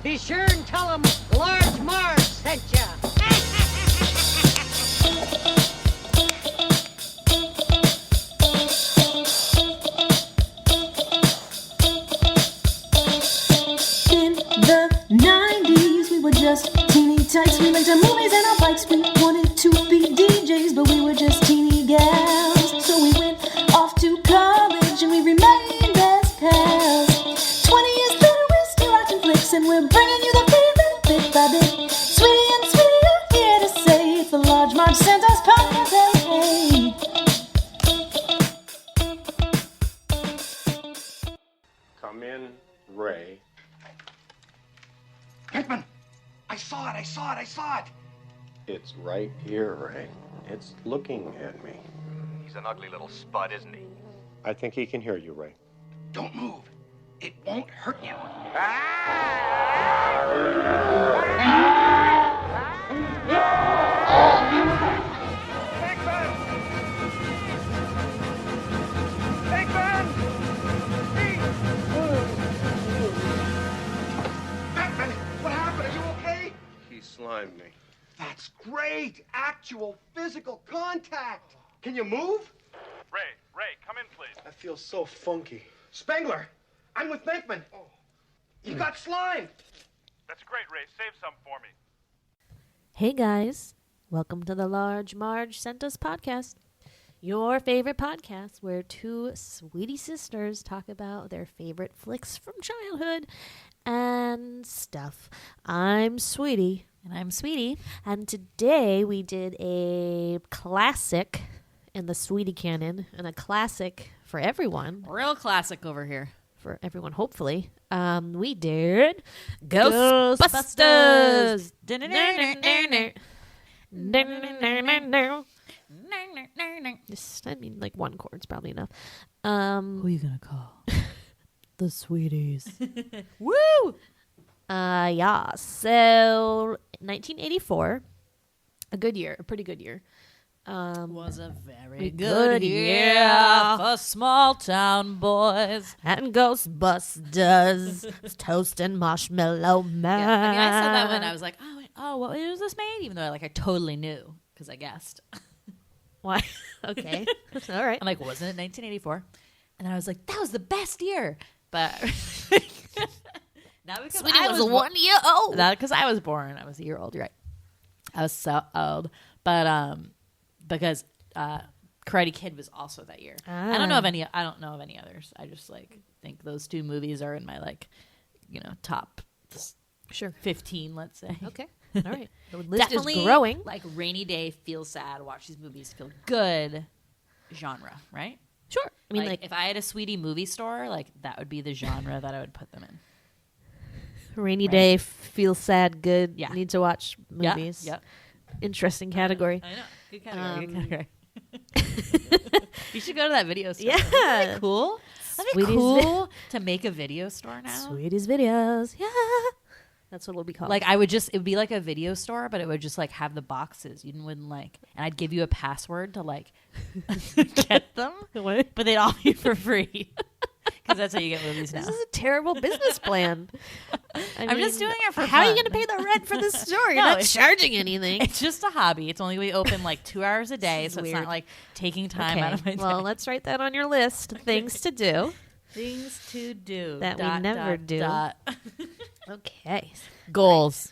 Be sure and tell them Large Marge sent ya. In the 90s, we were just teeny tykes. We rented movies and our bikes. We wanted to be DJs, but we were just teeny gals. So we went off to college and we remained as pals. 20 years later, we're still watching flicks and we're bringing you the feeling bit by bit. Sweetie and Sweetie are here to say it's the Large Marge Santa's podcast. Hey, hey. Come in, Ray. Pinkman! I saw it! It's right here, Ray. It's looking at me. He's an ugly little spud, isn't he? I think he can hear you, Ray. Don't move. It won't hurt you. Pinkman! What happened? Are you okay? He slimed me. That's great! Actual physical contact! Can you move? Ray, come in, please. I feel so funky. Spengler! I'm with Pinkman. You got slimed! That's great, Ray. Save some for me. Hey guys, welcome to the Large Marge Sent Us podcast, your favorite podcast where two sweetie sisters talk about their favorite flicks from childhood and stuff. I'm Sweetie. And I'm Sweetie. And today we did a classic in the Sweetie canon and a classic for everyone. Real classic over here. For everyone, hopefully. We did Ghostbusters. Just, I mean, like one chord's probably enough. Who are you gonna call? The Sweeties. Woo! Yeah. So 1984, a good year, a pretty good year. Was a very good good year year for small town boys. And Ghostbusters, toast and marshmallow man. Yeah, I mean, I said that when I was like, what was this made? Even though I totally knew because I guessed. Why? Okay. All right. I'm like, wasn't it 1984? And then I was like, that was the best year. But not because Sweetie I was was 1 year old. Not because I was born. I was a year old. You're right. I was so old. But because Karate Kid was also that year. I don't know of any others. I just think those two movies are in my top Sure. 15, let's say. Okay. All right. The list Definitely is growing. Like rainy day, feel sad, watch these movies, feel good genre, right? Sure. I mean, like if I had a Sweetie movie store, that would be the genre that I would put them in. rainy day, feel sad, good. Yeah. Need to watch movies. Yep. Interesting category. I know. Good category. Good category. You should go to that video store. Yeah. Isn't that cool? That'd be Sweetie's cool to make a video store now. Sweeties videos. Yeah. That's what it'll be called. It would be like a video store, but it would just have the boxes. You wouldn't and I'd give you a password to get them, What? but they'd all be for free. Because that's how you get movies now. This is a terrible business plan. I'm just doing it for How are you fun. going to pay the rent for the store? You're No, not it's- charging anything. It's just a hobby. It's only we open 2 hours a day, This is so it's weird. not taking time out of my day. Well, let's write that on your list. Things to do. Things to do That we never do. Okay. Goals.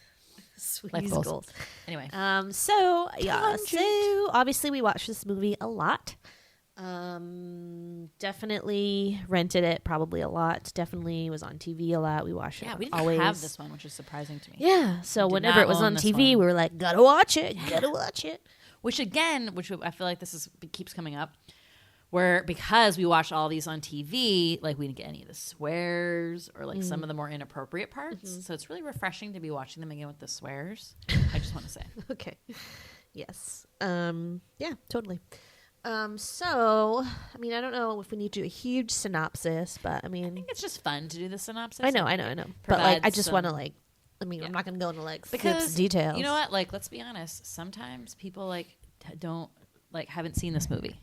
Sweeties goals. goals. Anyway, So Tangent. obviously we watched this movie a lot. Definitely rented it probably a lot. Definitely was on TV a lot. We watched it yeah, we didn't always. have this one, which is surprising to me. Yeah, so We did whenever not it was own on this TV, one. we were like, gotta watch it, gotta watch it. Which I feel like keeps coming up, where because we watched all these on TV, we didn't get any of the swears or some of the more inappropriate parts. So it's really refreshing to be watching them again with the swears. I just want to say. Okay. Yes. Yeah, totally. So, I mean, I don't know if we need to do a huge synopsis, but I mean, It's just fun to do the synopsis. I know. But I provides just want to some- I'm not going to go into because Phipps details. You know what? Let's be honest. Sometimes people don't haven't seen this movie.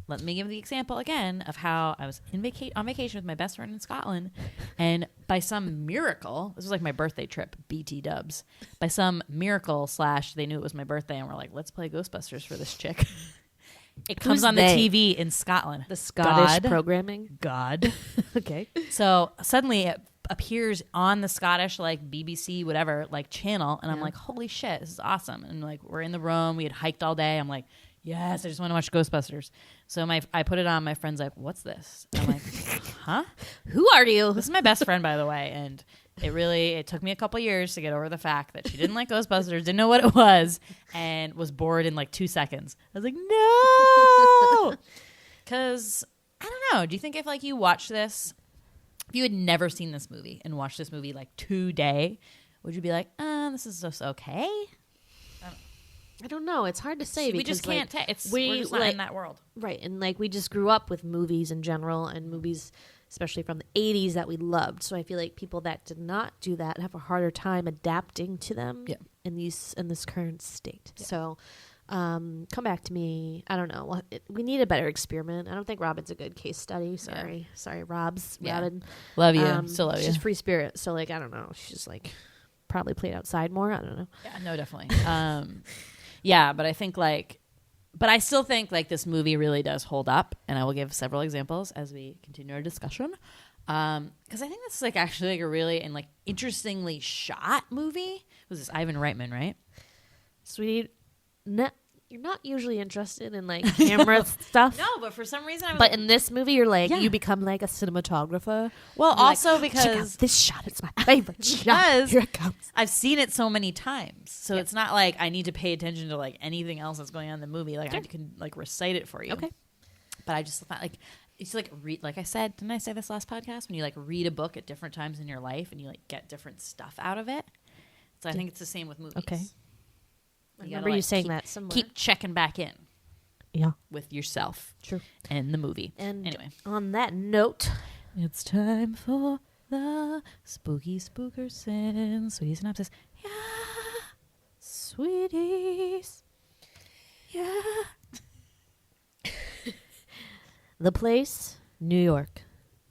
Let me give the example again of how I was on vacation with my best friend in Scotland, and by some miracle, this was like my birthday trip, BT dubs. By some miracle / they knew it was my birthday and were like, let's play Ghostbusters for this chick. It comes Who's on they? the TV in Scotland. The Scottish God. programming. God. Okay. So suddenly it appears on the Scottish like BBC whatever like channel, and I'm like, holy shit, this is awesome. And like we're in the room, we had hiked all day. I'm like, yes, I just want to watch Ghostbusters. So I put it on. My friend's like, what's this? And I'm like, huh? Who are you? This is my best friend, by the way, and it took me a couple years to get over the fact that she didn't like Ghostbusters, didn't know what it was, and was bored in like 2 seconds. I was like, no, because I don't know. Do you think if like you watch this, if you had never seen this movie and watched this movie like today, would you be like, this is just okay? I don't know. It's hard to say. We just can't. Like, We're just not in that world, right? And like we just grew up with movies in general, and movies, especially from the '80s, that we loved. So I feel like people that did not do that have a harder time adapting to them in this current state. Yeah. So come back to me. I don't know. We need a better experiment. I don't think Robin's a good case study. Sorry, Rob's. Yeah. Robin, love you. Still love you. She's free spirit. So like I don't know. She's like probably played outside more. I don't know. Yeah, no, definitely. Yeah, but I think but I still think like this movie really does hold up, and I will give several examples as we continue our discussion. Because I think this is like actually like a really and like interestingly shot movie. Was this Ivan Reitman, right? Sweetie, you're not usually interested in like camera stuff. No, but for some reason, but in this movie, you're like you become like a cinematographer. Well, you're also like, because check out this shot, it's my favorite shot. Here it comes. I've seen it so many times, so it's not like I need to pay attention to like anything else that's going on in the movie. Like I can like recite it for you. Okay, but I just thought like it's like read. Like I said, didn't I say this last podcast? When you like read a book at different times in your life and you like get different stuff out of it. So I think it's the same with movies. Okay. I remember gotta, you saying that somewhere. Keep checking back in. Yeah. With yourself. True. And the movie. And anyway. On that note, it's time for the spooky spookerson. Sweetie synopsis. Yeah. Sweeties. Yeah. The place, New York.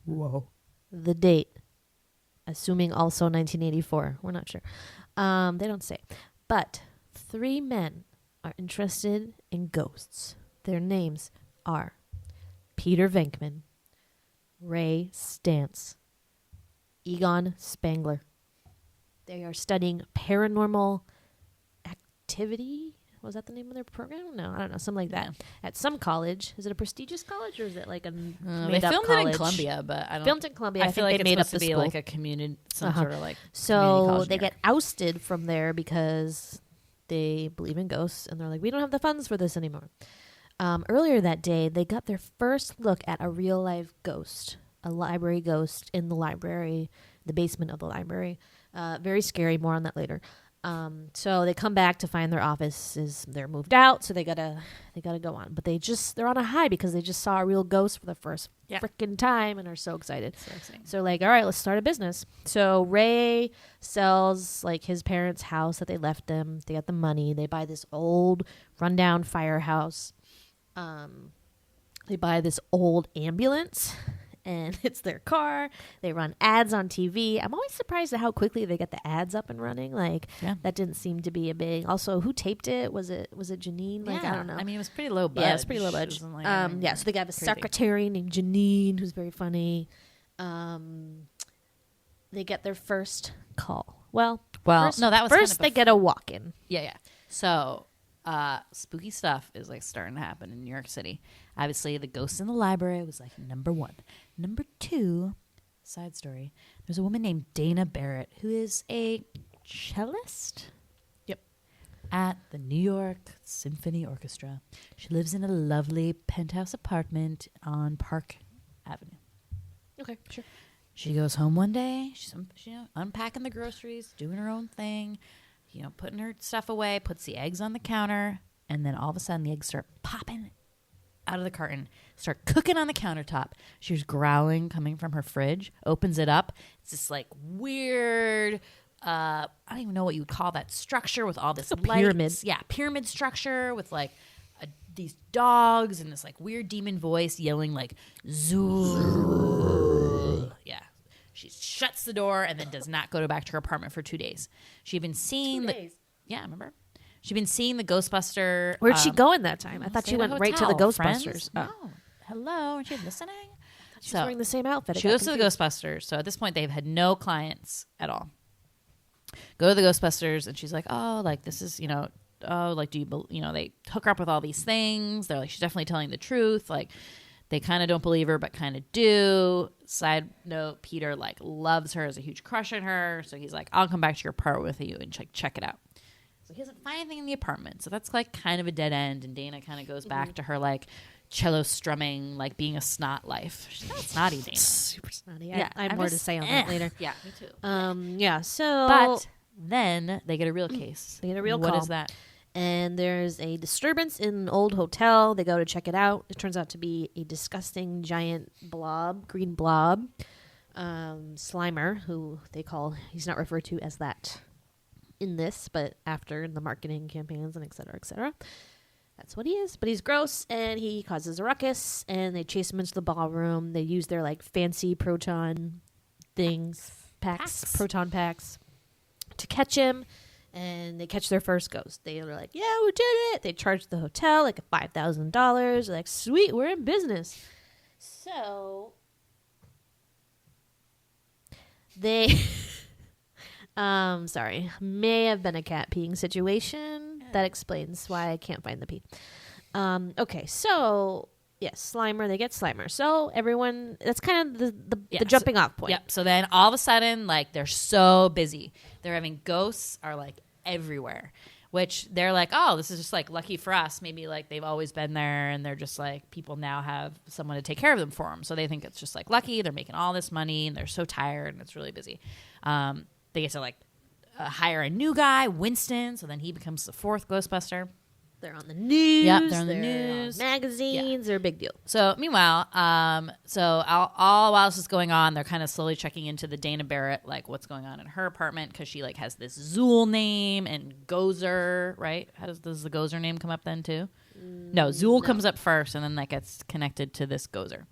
Whoa. The date, assuming also 1984. We're not sure. They don't say. But 3 men are interested in ghosts. Their names are Peter Venkman, Ray Stantz, Egon Spangler. They are studying paranormal activity. Was that the name of their program? No, I don't know. Something like that. At some college. Is it a prestigious college or is it like a made-up college? They filmed it in Columbia, but I don't... Filmed in Columbia. I feel like they made it's up the supposed to be school. like a community, some sort of like So they get ousted from there because they believe in ghosts, and they're like, we don't have the funds for this anymore. Earlier that day, they got their first look at a real live ghost, a library ghost in the library, the basement of the library. Very scary. More on that later. So they come back to find their office they're moved out, so they gotta go on. But they're on a high because they just saw a real ghost for the first freaking time and are so excited. So like, all right, let's start a business. So Ray sells like his parents' house that they left them. They got the money. They buy this old rundown firehouse. They buy this old ambulance. And it's their car. They run ads on TV. I'm always surprised at how quickly they get the ads up and running. Like that didn't seem to be a big. Also, who taped it? Was it Janine? Like I don't know. I mean, it was pretty low budget. Yeah, it was pretty low budget. So they got a secretary named Janine who's very funny. They get their first call. Well, first, no, that was first they get a walk-in. Yeah. So, spooky stuff is like starting to happen in New York City. Obviously, the ghost in the library was like number 1. Number 2, side story. There's a woman named Dana Barrett who is a cellist. Yep. At the New York Symphony Orchestra. She lives in a lovely penthouse apartment on Park Avenue. Okay, sure. She goes home one day. She's unpacking the groceries, doing her own thing, putting her stuff away, puts the eggs on the counter, and then all of a sudden the eggs start popping out of the carton, start cooking on the countertop. She's growling coming from her fridge, opens it up. It's this like weird, I don't even know what you would call that structure with all this pyramid. Yeah, pyramid structure with like these dogs and this like weird demon voice yelling like zoo. Yeah. She shuts the door and then does not go back to her apartment for 2 days. She'd been seeing 2 days. Yeah, remember? She'd been seeing the Ghostbuster. Where'd she go in that time? I thought she stayed at went a right to the hotel, Ghostbusters. friends. Oh. No. Hello, aren't you listening? She's wearing the same outfit. She goes to the Ghostbusters. So at this point, they've had no clients at all. Go to the Ghostbusters, and she's like, oh, like, this is, oh, like, do you, they hook her up with all these things. They're like, she's definitely telling the truth. Like, they kind of don't believe her, but kind of do. Side note, Peter, like, loves her, has a huge crush on her. So he's like, I'll come back to your apartment with you and check it out. So he doesn't find anything in the apartment. So that's, like, kind of a dead end. And Dana kind of goes back to her, like, cello strumming, like, being a snot life. She's not snotty, Dana. Super snotty. Yeah, I have I'm more just- to say on that later. Yeah, me too. Yeah, so... But then they get a real case. They get a real What call. is that? And there's a disturbance in an old hotel. They go to check it out. It turns out to be a disgusting giant blob, green blob. Slimer, who they call, he's not referred to as that in this, but after in the marketing campaigns and et cetera, that's what he is. But he's gross, and he causes a ruckus, and they chase him into the ballroom. They use their, like, fancy proton things, proton packs, to catch him. And they catch their first ghost. They are like, yeah, we did it. They charge the hotel like $5,000. They're like, sweet, we're in business. So they, sorry, may have been a cat peeing situation. That explains why I can't find the pee. Okay, so yes, Slimer. They get Slimer. So everyone, that's kind of the jumping off point. Yep. So then all of a sudden, like, they're so busy. They're having ghosts are like everywhere, which they're like, oh, this is just like lucky for us. Maybe like they've always been there, and they're just like people now have someone to take care of them for them. So they think it's just like lucky. They're making all this money, and they're so tired, and it's really busy. They get to like hire a new guy, Winston. So then he becomes the fourth Ghostbuster. They're on the news. Yep, they're on the news. On magazines. They're a big deal. So meanwhile, all while this is going on, they're kind of slowly checking into the Dana Barrett, like what's going on in her apartment, because she like has this Zool name and Gozer, right? Does the Gozer name come up then too? No, Zool comes up first, and then that gets connected to this Gozer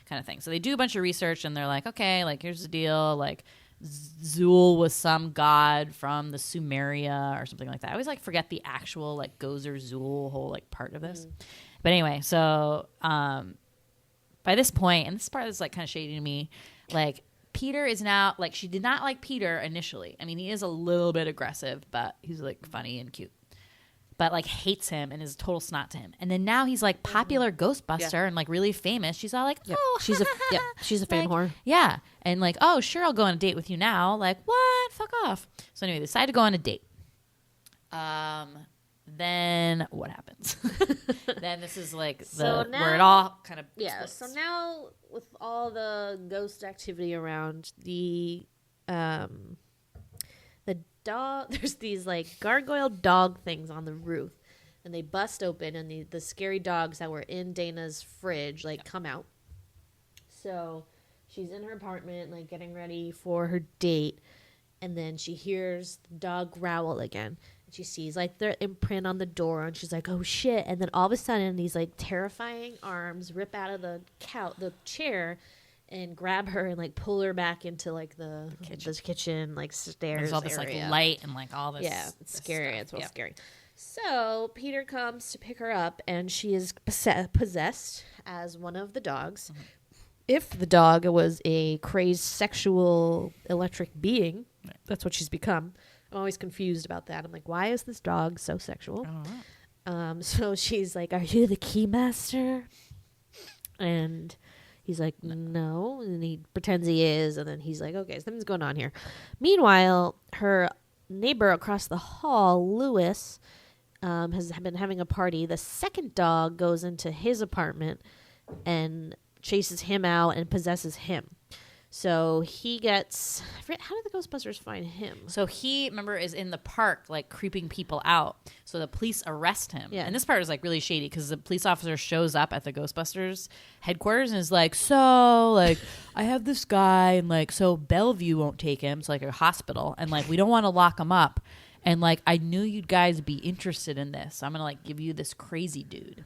kind of thing. So they do a bunch of research, and they're like, okay, like here's the deal, like Zool was some god from the Sumeria or something like that. I always like forget the actual like Gozer Zool whole like part of this. But anyway, so by this point, and this part is like kind of shady to me, like Peter is now like, she did not like Peter initially. I mean, he is a little bit aggressive, but he's like funny and cute. But like hates him and is a total snot to him. And then now he's like popular Ghostbuster and like really famous. She's all like, oh, she's a fan like, whore. Yeah. And like, oh, sure, I'll go on a date with you now. Like, what? Fuck off. So anyway, they decide to go on a date. Then what happens? Then this is like where it all kind of splits. So now with all the ghost activity around, the dog, there's these like gargoyle dog things on the roof, and they bust open, and the scary dogs that were in Dana's fridge like come out. So she's in her apartment like getting ready for her date, and then she hears the dog growl again, and she sees like their imprint on the door, and she's like, oh shit. And then all of a sudden these like terrifying arms rip out of the chair and grab her and like pull her back into like the kitchen like stairs. There's all this area. like light and like all this. Yeah, it's scary. Stuff. It's real scary. So Peter comes to pick her up, and she is possessed as one of the dogs. Mm-hmm. If the dog was a crazed sexual electric being, that's what she's become. I'm always confused about that. I'm like, why is this dog so sexual? I don't know. So she's like, are you the keymaster? And he's like, no. And he pretends he is. And then he's like, okay, something's going on here. Meanwhile, her neighbor across the hall, Lewis, has been having a party. The second dog goes into his apartment and chases him out and possesses him. So he gets... how did the Ghostbusters find him? So he, remember, is in the park, like, creeping people out. So the police arrest him. Yeah. And this part is, like, really shady because the police officer shows up at the Ghostbusters headquarters and is like, so, like, I have this guy, and, like, so Bellevue won't take him. It's, like, a hospital. And, like, we don't want to lock him up. And like, I knew you guys be interested in this. So I'm gonna like give you this crazy dude.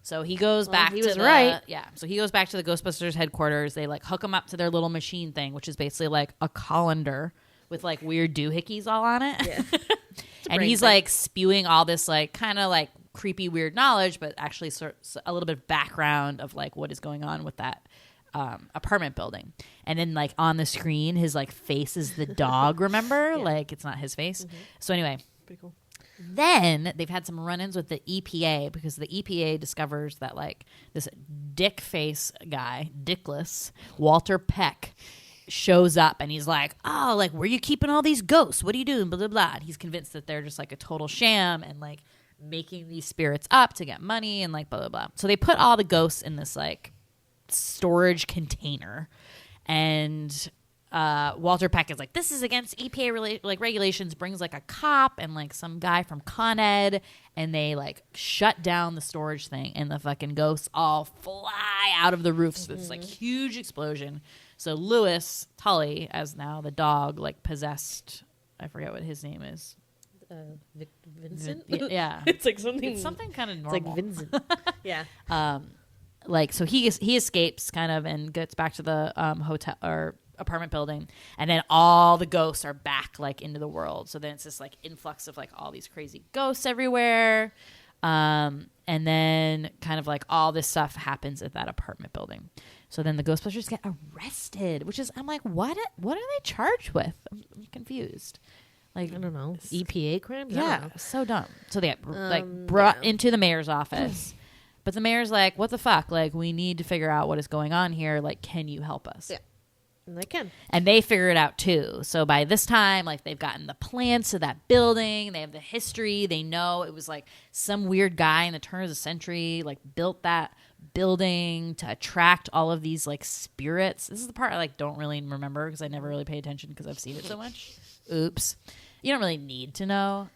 So he goes back. He to was the, right. Yeah. So he goes back to the Ghostbusters headquarters. They like hook him up to their little machine thing, which is basically like a colander with like weird doohickeys all on it. Yeah. And he's like spewing all this like kind of like creepy weird knowledge, but actually sort of a little bit of background of like what is going on with that apartment building. And then like on the screen his like face is the dog. Remember? Like it's not his face. So anyway, Pretty cool. then they've had some run-ins with the EPA because the EPA discovers that like this dick face guy, Dickless Walter Peck, shows up and he's like, oh, like, where are you keeping all these ghosts? What are you doing? Blah, blah, blah. And he's convinced that they're just like a total sham and like making these spirits up to get money and like blah, blah, blah. So they put all the ghosts in this like storage container. And Walter Peck is like, this is against EPA regulations, brings like a cop and like some guy from Con Ed, and they like shut down the storage thing, and the fucking ghosts all fly out of the roof. So it's like huge explosion. So Lewis Tully, as now the dog, like possessed, I forget what his name is. Vincent? Yeah. It's like something. It's something kind of It's normal. like Vincent. Yeah. Like, so he escapes kind of and gets back to the hotel or apartment building, and then all the ghosts are back like into the world. So then it's this like influx of like all these crazy ghosts everywhere. And then kind of like all this stuff happens at that apartment building. So then the Ghostbusters get arrested, which is, I'm like, what are they charged with? I'm confused. Like, I don't know. EPA crimes? yeah, so dumb. So they get like brought into the mayor's office. But the mayor's like, what the fuck? Like, we need to figure out what is going on here. Like, can you help us? Yeah. And they can. And they figure it out too. So by this time, like, they've gotten the plans to that building. They have the history. They know it was like some weird guy in the turn of the century, like, built that building to attract all of these like spirits. This is the part I like don't really remember because I never really pay attention because I've seen it so much. Oops. You don't really need to know.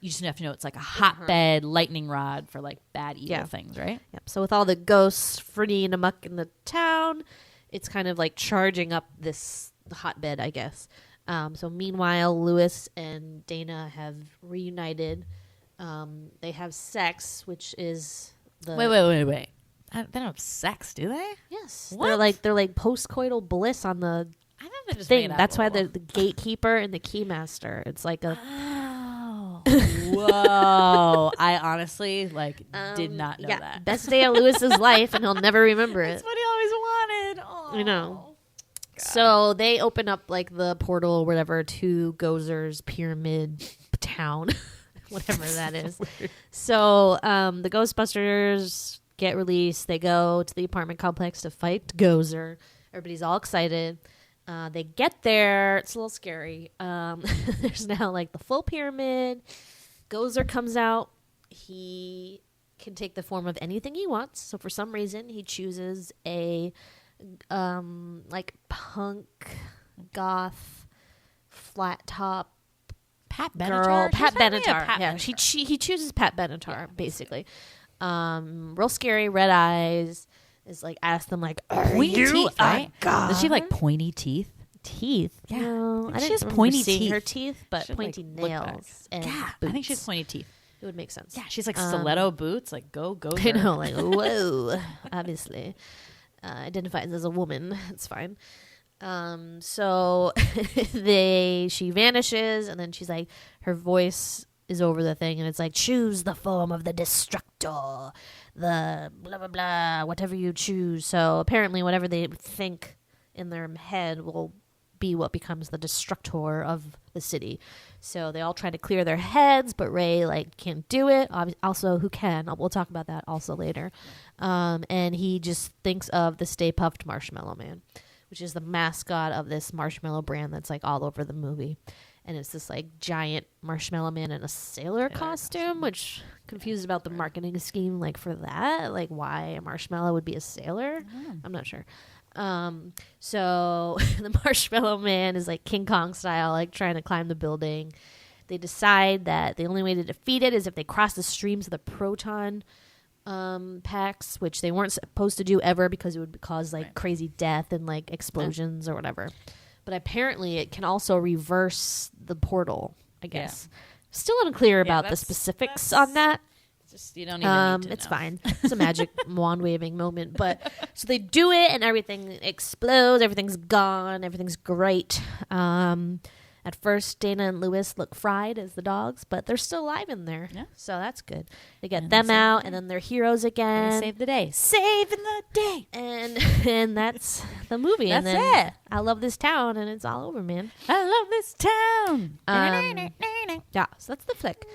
You just have to know it's like a hotbed lightning rod for like bad evil things, right? Yep. So with all the ghosts freeing amok in the town, it's kind of like charging up this hotbed, I guess. So meanwhile, Lewis and Dana have reunited. They have sex, which is the Wait. They don't have sex, do they? Yes, What? they're like postcoital bliss on the I thought they just thing. made up That's a why little. they're the gatekeeper and the keymaster. It's like a Oh, whoa! I honestly like did not know that. best day of Lewis's life, and he'll never remember it. That's what he always wanted. Oh, I know. So they open up like the portal or whatever to Gozer's pyramid town, whatever that is. So the Ghostbusters get released. They go to the apartment complex to fight Gozer. Everybody's all excited. They get there. It's a little scary. There's now like the full pyramid. Gozer comes out. He can take the form of anything he wants. So for some reason, he chooses a like punk, goth, flat top Pat girl. Benatar. Pat Just have me a Benatar. Pat Yeah, Benatar. he chooses Pat Benatar basically. Real scary, red eyes. Is like ask them like, are Pointy you teeth, right? god? Does she have like pointy teeth? Teeth? Yeah. No, I She didn't has remember pointy seeing teeth. her teeth, but Should, pointy like, look back. nails. And Yeah, boots. I think she has pointy teeth. It would make sense. Yeah, she's like stiletto boots. Like go. I know, like whoa. Obviously, identifies as a woman. It's fine. So she vanishes, and then she's like, her voice is over the thing, and it's like, choose the form of the destructor, the blah blah blah, whatever you choose. So apparently, whatever they think in their head will be what becomes the destructor of the city. So they all try to clear their heads, but Ray like can't do it. Also, who can? We'll talk about that also later. And he just thinks of the Stay Puft Marshmallow Man, which is the mascot of this marshmallow brand that's like all over the movie. And it's this like giant marshmallow man in a sailor costume, which confused about the marketing scheme like for that. Like why a marshmallow would be a sailor? I'm not sure. So the marshmallow man is like King Kong style, like trying to climb the building. They decide that the only way to defeat it is if they cross the streams of the proton packs, which they weren't supposed to do ever because it would cause like crazy death and like explosions or whatever. But apparently it can also reverse the portal, I guess. Still unclear about the that's- specifics that's- on that. Just you don't even need to It's know. fine. It's a magic wand waving moment. But so they do it and everything explodes. Everything's gone. Everything's great. At first, Dana and Lewis look fried as the dogs, but they're still alive in there. Yeah. So that's good. They get And them they save out, the and then they're heroes They again. save the day. Saving the day. And that's the movie. That's and then it. I love this town, and it's all over, man. I love this town. Yeah, so that's the flick.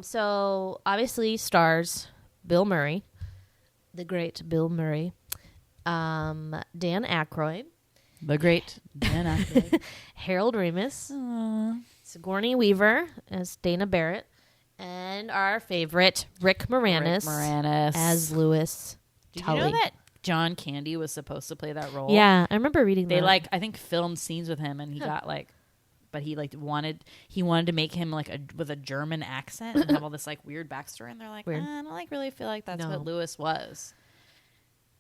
So obviously stars Bill Murray, the great Bill Murray, Dan Aykroyd, The great Dana. Harold Ramis, Sigourney Weaver as Dana Barrett, and our favorite Rick Moranis, as Lewis Did Tully. you know that John Candy was supposed to play that role? Yeah, I remember reading They that. I think filmed scenes with him, and he got but he wanted to make him with a German accent and have all this weird backstory, and they're like, Weird. I don't really feel like that's No. what Lewis was.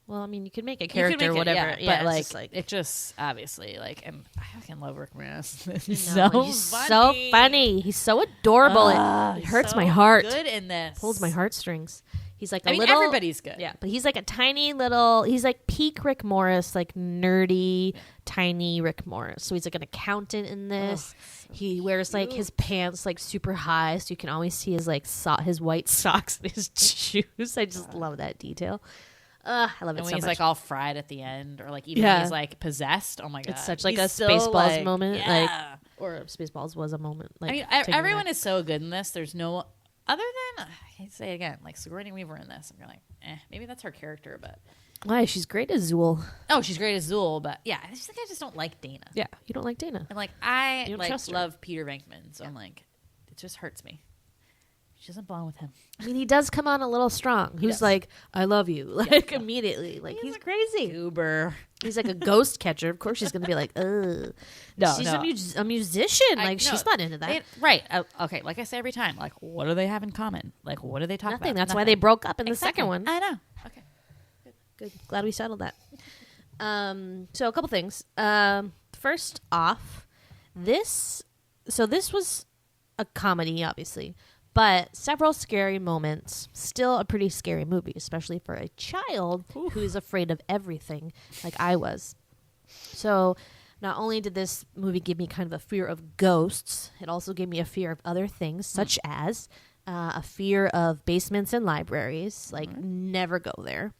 Well, I mean, you could make a You could character, make it, whatever. yeah, but it's just it just obviously and I fucking love Rick Moranis. He's No, so he's funny. so funny. He's so adorable. It He's hurts so my heart. Good in this. Pulls my heartstrings. He's like a I mean, little. everybody's good. Yeah, but he's like a tiny little. He's like peak Rick Morris, like nerdy, tiny Rick Morris. So he's like an accountant in this. He wears his pants super high, so you can always see his his white socks and his shoes. I just love that detail. I love it And so when he's much. all fried at the end, or even Yeah. when he's possessed. Oh my god, It's such He's a so, Spaceballs moment, Yeah. or Spaceballs was a moment. I mean, taking everyone that. is so good in this. There's no other than I can't say it again. Sigourney Weaver in this, and you're like, maybe that's her character, but Why? She's great as Zool. oh, she's great as Zool, but yeah, I just don't like Dana. Yeah, you don't like Dana. And I You don't trust her. love Peter Venkman, so I'm it just hurts me. She doesn't belong with him. I mean, he does come on a little strong. He's Yes. like, "I love you," immediately. He's crazy. Uber. He's like a ghost catcher. Of course, she's gonna be like, "Ugh." No, she's no. a musician. I- She's no, not into that. Right. Okay. Like I say every time, what do they have in common? What do they talk Nothing. about? That's why they broke up in the Exactly. second one. I know. Okay. Good. Glad we settled that. So a couple things. First off, this was a comedy, obviously, but several scary moments. Still a pretty scary movie, especially for a child who is afraid of everything, like I was. So not only did this movie give me kind of a fear of ghosts, it also gave me a fear of other things, such as a fear of basements and libraries. Never go there.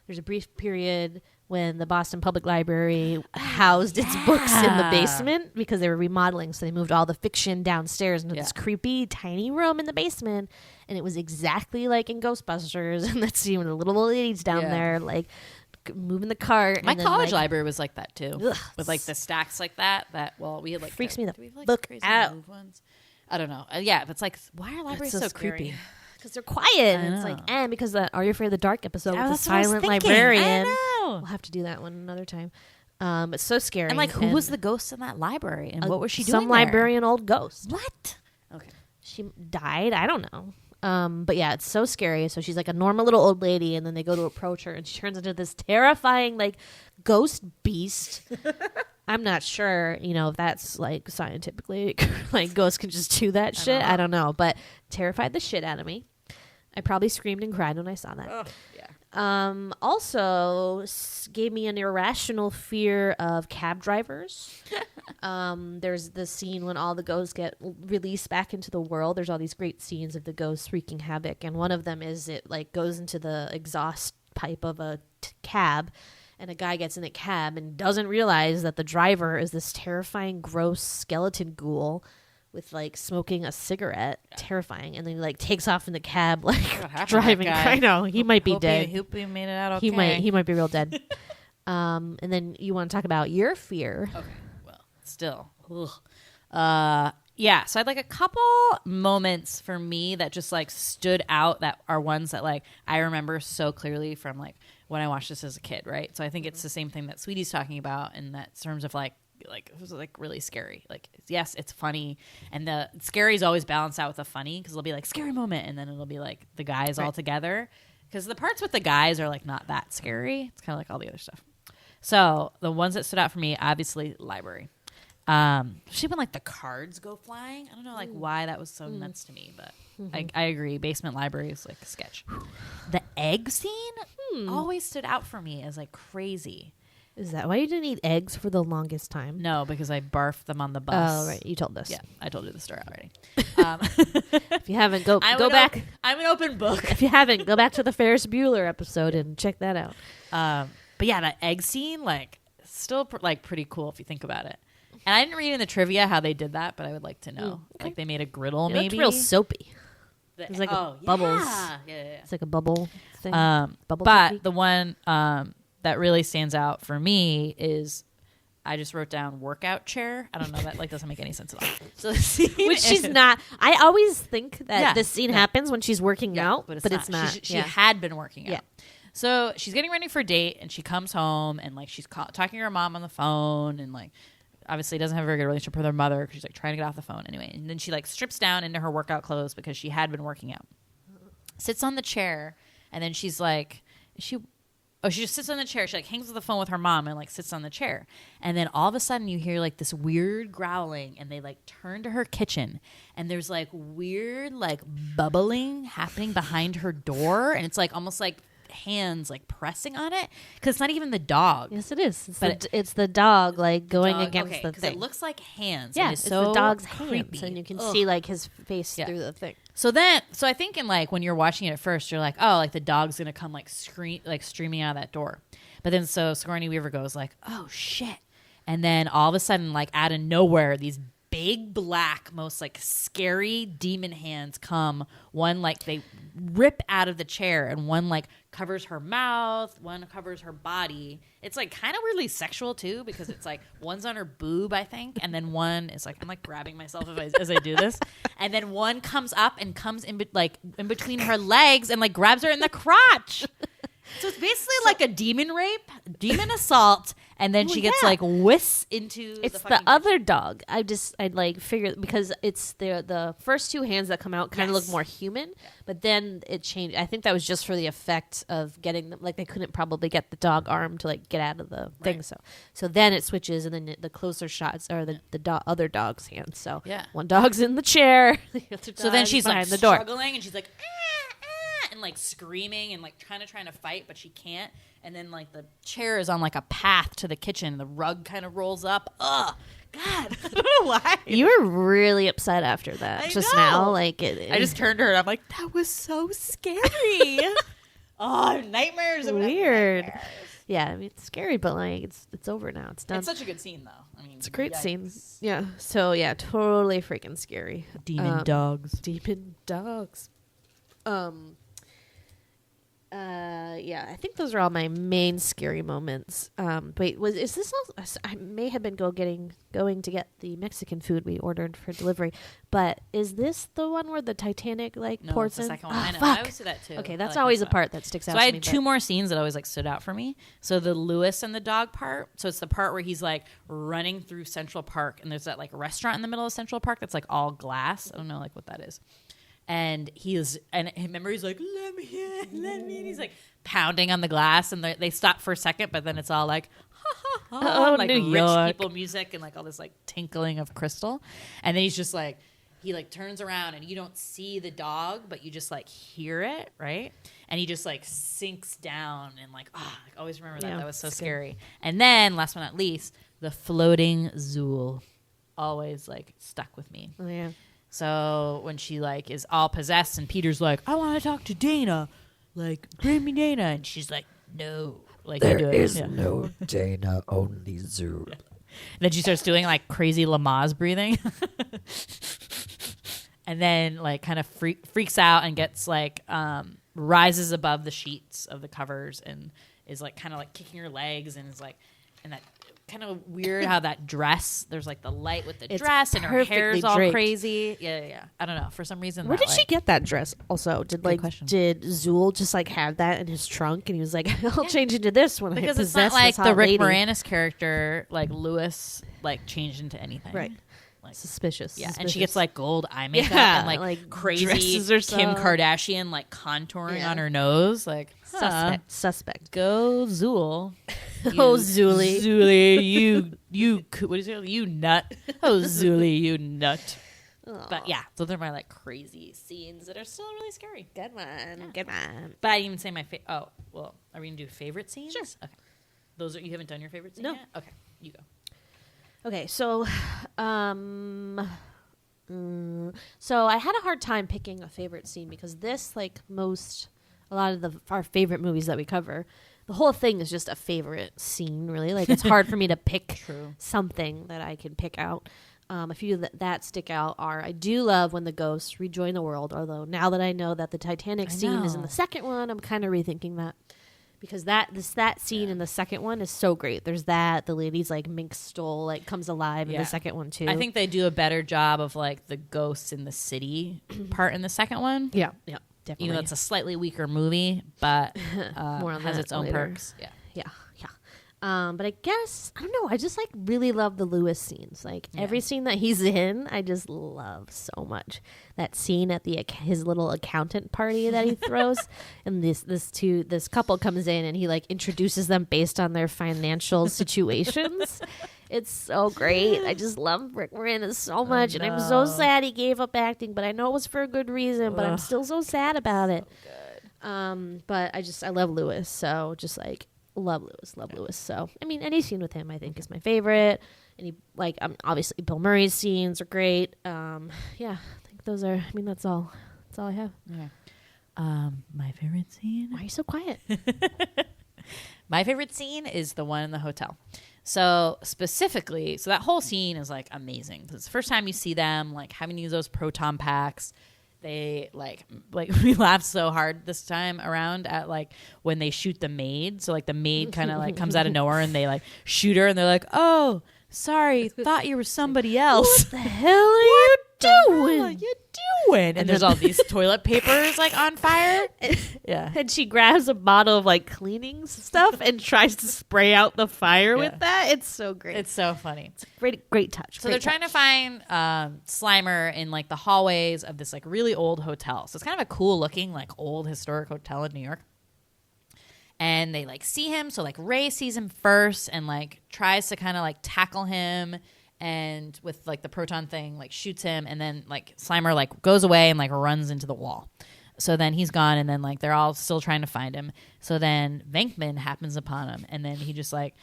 There's a brief period when the Boston Public Library housed its books in the basement because they were remodeling. So they moved all the fiction downstairs into this creepy, tiny room in the basement. And it was exactly like in Ghostbusters. And that scene when the little old lady's down there, moving the cart. My and then, college library was like that too, Ugh. with the stacks like that. We had Freaks me the do we have, fuck crazy out. move ones? I don't know. Yeah, but it's why are libraries so scary. creepy? Because they're quiet. And it's know. and because that Are You Afraid of the Dark episode with the that's what I was silent thinking. librarian. I know. We'll have to do that one another time. It's so scary. And who was the ghost in that library, and what was she doing? Some there? librarian old ghost. What? Okay. She died. I don't know. But yeah, it's so scary. So she's like a normal little old lady, and then they go to approach her, and she turns into this terrifying ghost beast. I'm not sure, if that's scientifically ghosts can just do that shit. I don't know, but terrified the shit out of me. I probably screamed and cried when I saw that. Oh, yeah. Also gave me an irrational fear of cab drivers. There's the scene when all the ghosts get released back into the world. There's all these great scenes of the ghosts wreaking havoc, and one of them is it goes into the exhaust pipe of a cab, and a guy gets in the cab and doesn't realize that the driver is this terrifying, gross skeleton ghoul with smoking a cigarette. Terrifying. And then he takes off in the cab driving. I know he might be dead. Hope he made it out okay. He might be real dead. And then you want to talk about your fear. Okay. Well, still. Yeah, so I had a couple moments for me that just stood out, that are ones that I remember so clearly from when I watched this as a kid, right? So I think it's the same thing that Sweetie's talking about in that terms of it was really scary. Yes, it's funny, and the scary is always balanced out with the funny, because it'll be scary moment, and then it'll be the guys all together, because the parts with the guys are not that scary. It's kind of all the other stuff. So the ones that stood out for me, obviously, library. Especially when like the cards go flying. I don't know like why that was so nuts to me, but I agree. Basement library is like a sketch. The egg scene always stood out for me as like crazy. Is that why you didn't eat eggs for the longest time? No, because I barfed them on the bus. Oh, right. You told us. Yeah, I told you the story already. If you haven't, go back. I'm an open book. If you haven't, go back to the Ferris Bueller episode and check that out. But yeah, that egg scene, like, still like pretty cool if you think about it. And I didn't read in the trivia how they did that, but I would like to know. Okay. Like they made a griddle, Yeah, maybe. it's real soapy. It's like bubbles. Yeah. It's like a bubble thing. Bubble but technique. the one that really stands out for me is I just wrote down workout chair. I don't know, that like doesn't make any sense at all. So the scene Which she's not. I always think that Yeah, this scene happens when she's working out, but it's not. She had been working out. Yeah. So she's getting ready for a date, and she comes home, and like she's talking to her mom on the phone, and like obviously doesn't have a very good relationship with her mother because she's like trying to get off the phone anyway. And then she like strips down into her workout clothes because she had been working out. Sits on the chair, and then she's like, she just sits on the chair. She like hangs with the phone with her mom and like sits on the chair. And then all of a sudden you hear like this weird growling, and they like turn to her kitchen, and there's like weird like bubbling happening behind her door, and it's like almost like hands like pressing on it because it's not even the dog. Yes, it is. It's the dog like going against the thing. It looks like hands. Yeah, and it's so the dog's creepy. hands, and you can see like his face Yeah. through the thing. So I think in like when you're watching it at first, you're like, oh, like the dog's gonna come like streaming out of that door. But then so Sigourney Weaver goes like, oh shit, and then all of a sudden like out of nowhere, these big black, most like scary demon hands come. One like they rip out of the chair, and one like covers her mouth, one covers her body. It's like kind of weirdly sexual too, because it's like one's on her boob, I think, and then one is like, I'm like grabbing myself as I do this, and then one comes up and comes in between her legs and like grabs her in the crotch. So it's basically like a demon rape, demon assault, and then she gets like whisked into. It's the other dog. I'd like figure because it's the first two hands that come out kind of look more human, but then it changed. I think that was just for the effect of getting them. Like they couldn't probably get the dog arm to like get out of the thing. So then it switches, and then the closer shots are the other dog's hands. So one dog's in the chair. So then she's like the door. struggling, and she's like. And like screaming and like trying to fight, but she can't. And then like the chair is on like a path to the kitchen. The rug kind of rolls up. Ugh, God, I don't know why. You were really upset after that just now. Like I just turned to her and I'm like, that was so scary. Oh, nightmares. Weird. Nightmares. Yeah, I mean it's scary, but like it's over now. It's done. It's such a good scene though. I mean, it's a great scene. Yeah. So yeah, totally freaking scary. Demon dogs. Demon dogs. Yeah, I think those are all my main scary moments. Wait, is this also, I may have been going to get the Mexican food we ordered for delivery, but is this the one where the Titanic pours in? The second one. I know. Fuck. I always do that too. Okay, that's always a part that sticks out. So to I me, had two more scenes that always like stood out for me. So the Lewis and the dog part. So it's the part where he's like running through Central Park, and there's that like restaurant in the middle of Central Park that's like all glass. I don't know like what that is. And he's like, let me in. And he's like pounding on the glass, and they stop for a second, but then it's all like, ha ha ha, oh, like New rich York. people music and like all this like tinkling of crystal. And then he's just like, he like turns around and you don't see the dog, but you just like hear it, right? And he just like sinks down and like, I always remember that. Yeah, that was so scary. And then last but not least, the floating Zool always like stuck with me. Oh yeah. So when she like is all possessed and Peter's like, I want to talk to Dana, like bring me Dana, and she's like, no, like there is no Dana, only Zool. And then she starts doing like crazy Lamaze breathing, and then like kind of freaks out and gets like rises above the sheets of the covers and is like kind of like kicking her legs and is like, and that. Kind of weird how that dress, there's like the light with the dress and her hair's all draped. crazy. Yeah. I don't know. For some reason, Where that, did she get that dress? Also, did Zool just like have that in his trunk, and he was like, "I'll change into this when because I it's not possess like this the hot Rick lady." Moranis character, like Lewis, like changed into anything, Right? like suspicious. Yeah, and suspicious. she gets like gold eye makeup Yeah, and like, crazy dresses herself. Kim Kardashian like contouring on her nose. Like Suspect. Go Zool. Oh, Zuli. Zuli, you what is it? You nut. Oh, Zuli, you nut. But yeah, those are my like crazy scenes that are still really scary. Good one. Good one. But I didn't even say my favorite. Oh, well, are we gonna do favorite scenes? Sure. Okay. Those are you haven't done your favorite scene No. yet? Okay, you go. Okay, so so I had a hard time picking a favorite scene because this, like a lot of our favorite movies that we cover, the whole thing is just a favorite scene, really. Like, it's hard for me to pick something that I can pick out. A few that stick out are, I do love when the ghosts rejoin the world, although now that I know that the Titanic scene is in the second one, I'm kind of rethinking that. Because that scene in the second one is so great. There's the lady's like mink stole like comes alive in the second one too. I think they do a better job of like the ghosts in the city part in the second one. Yeah, definitely. Even though it's a slightly weaker movie, but More on has that its own later. perks. Yeah. But I guess, I don't know, I just like really love the Lewis scenes. Like every scene that he's in, I just love so much. That scene at his little accountant party that he throws, and this couple comes in and he like introduces them based on their financial situations. It's so great. I just love Rick Moranis so much, and I'm so sad he gave up acting, but I know it was for a good reason, but I'm still so sad about it. But I love Lewis, so just like love Lewis. So I mean, any scene with him I think is my favorite. And he obviously Bill Murray's scenes are great. I think those are. I mean, that's all I have. Yeah. My favorite scene. Why are you so quiet? My favorite scene is the one in the hotel. So specifically, that whole scene is like amazing because it's the first time you see them like having to use those proton packs. They like we laughed so hard this time around at like when they shoot the maid. So like the maid kind of like comes out of nowhere and they like shoot her and they're like, "Oh, sorry, thought you were somebody else." What the hell are you doing? And there's all these toilet papers like on fire. Yeah. And she grabs a bottle of like cleaning stuff and tries to spray out the fire with that. It's so great. It's so funny. It's a great touch. So they're trying to find Slimer in like the hallways of this like really old hotel. So it's kind of a cool looking like old historic hotel in New York. And they like see him. So like Ray sees him first and like tries to kind of like tackle him. And with like the proton thing, like shoots him, and then like Slimer like goes away and like runs into the wall. So then he's gone, and then like they're all still trying to find him. So then Venkman happens upon him, and then he just like,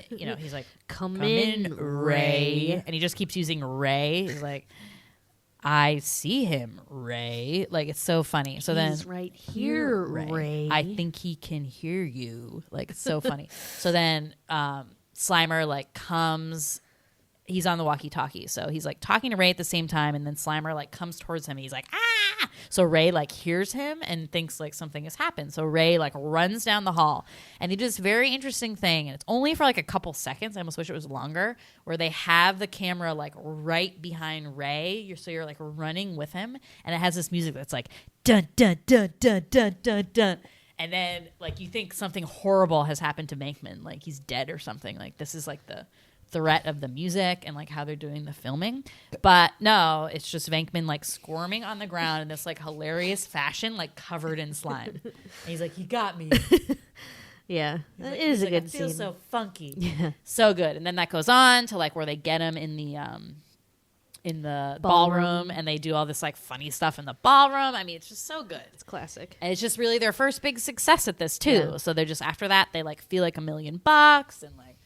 he's like, "Come in, Ray," and he just keeps using Ray. He's like, "I see him, Ray." Like it's so funny. So he's then right here, Ray. I think he can hear you. Like it's so funny. So then Slimer like comes. He's on the walkie-talkie, so he's like talking to Ray at the same time, and then Slimer like comes towards him. And he's like, "Ah!" So Ray like hears him and thinks like something has happened. So Ray like runs down the hall, and he does this very interesting thing, and it's only for like a couple seconds. I almost wish it was longer, where they have the camera like right behind Ray. So you're like running with him, and it has this music that's like dun dun dun dun dun dun dun. And then like you think something horrible has happened to Venkman, like he's dead or something. Like this is like the threat of the music and like how they're doing the filming, but no, it's just Venkman like squirming on the ground in this like hilarious fashion, like covered in slime. And he's like, "You got me." Yeah, that like, is a like, good I feel scene. so funky, Yeah, so good. And then that goes on to like where they get him in the ballroom, and they do all this like funny stuff in the ballroom. I mean, it's just so good. it's classic. And it's just really their first big success at this too. Yeah. So they're just after that they like feel like $1 million and like.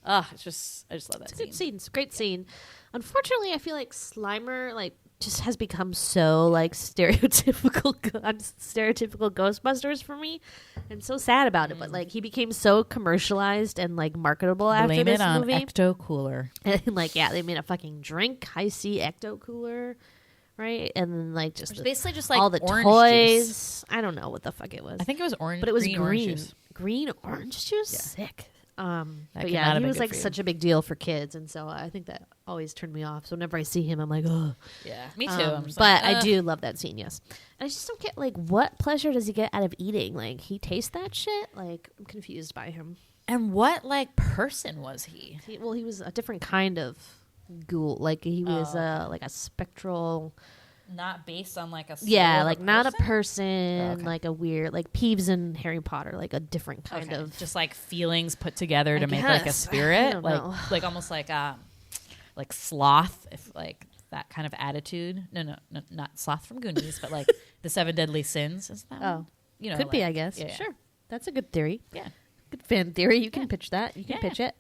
I just love that It's a good scene. It's a great scene. Unfortunately, I feel like Slimer like just has become so like stereotypical Ghostbusters for me. I'm so sad about it, but like he became so commercialized and like marketable after Blame this it on movie. Ecto Cooler. And like they made a fucking drink, high C Ecto Cooler, right? And then like just Basically just like all the orange toys. juice. I don't know what the fuck it was. I think it was orange, but it was orange green. juice. Green orange juice. Yeah. Sick. That But could yeah, not have he been was good like for you. such a big deal for kids, and so I think that always turned me off. So whenever I see him, I'm like, oh. Yeah, me too. I'm just But like, I do love that scene. Yes, and I just don't get like what pleasure does he get out of eating? Like he tastes that shit. Like I'm confused by him. And what like person was he? He was a different kind of ghoul. Like he was like a spectral. Not based on like a soul Yeah, of like a not a person? person, Okay. like a weird, like Peeves in Harry Potter, like a different kind of. just like feelings put together I to make like a guess. I spirit, don't like know. like almost like sloth, if like that kind of attitude. No, not sloth from Goonies, but like the 7 Deadly Sins. Is that one? You know, could be, like- I guess. yeah. Sure, that's a good theory. Yeah. Good fan theory. You can pitch that. You can pitch it.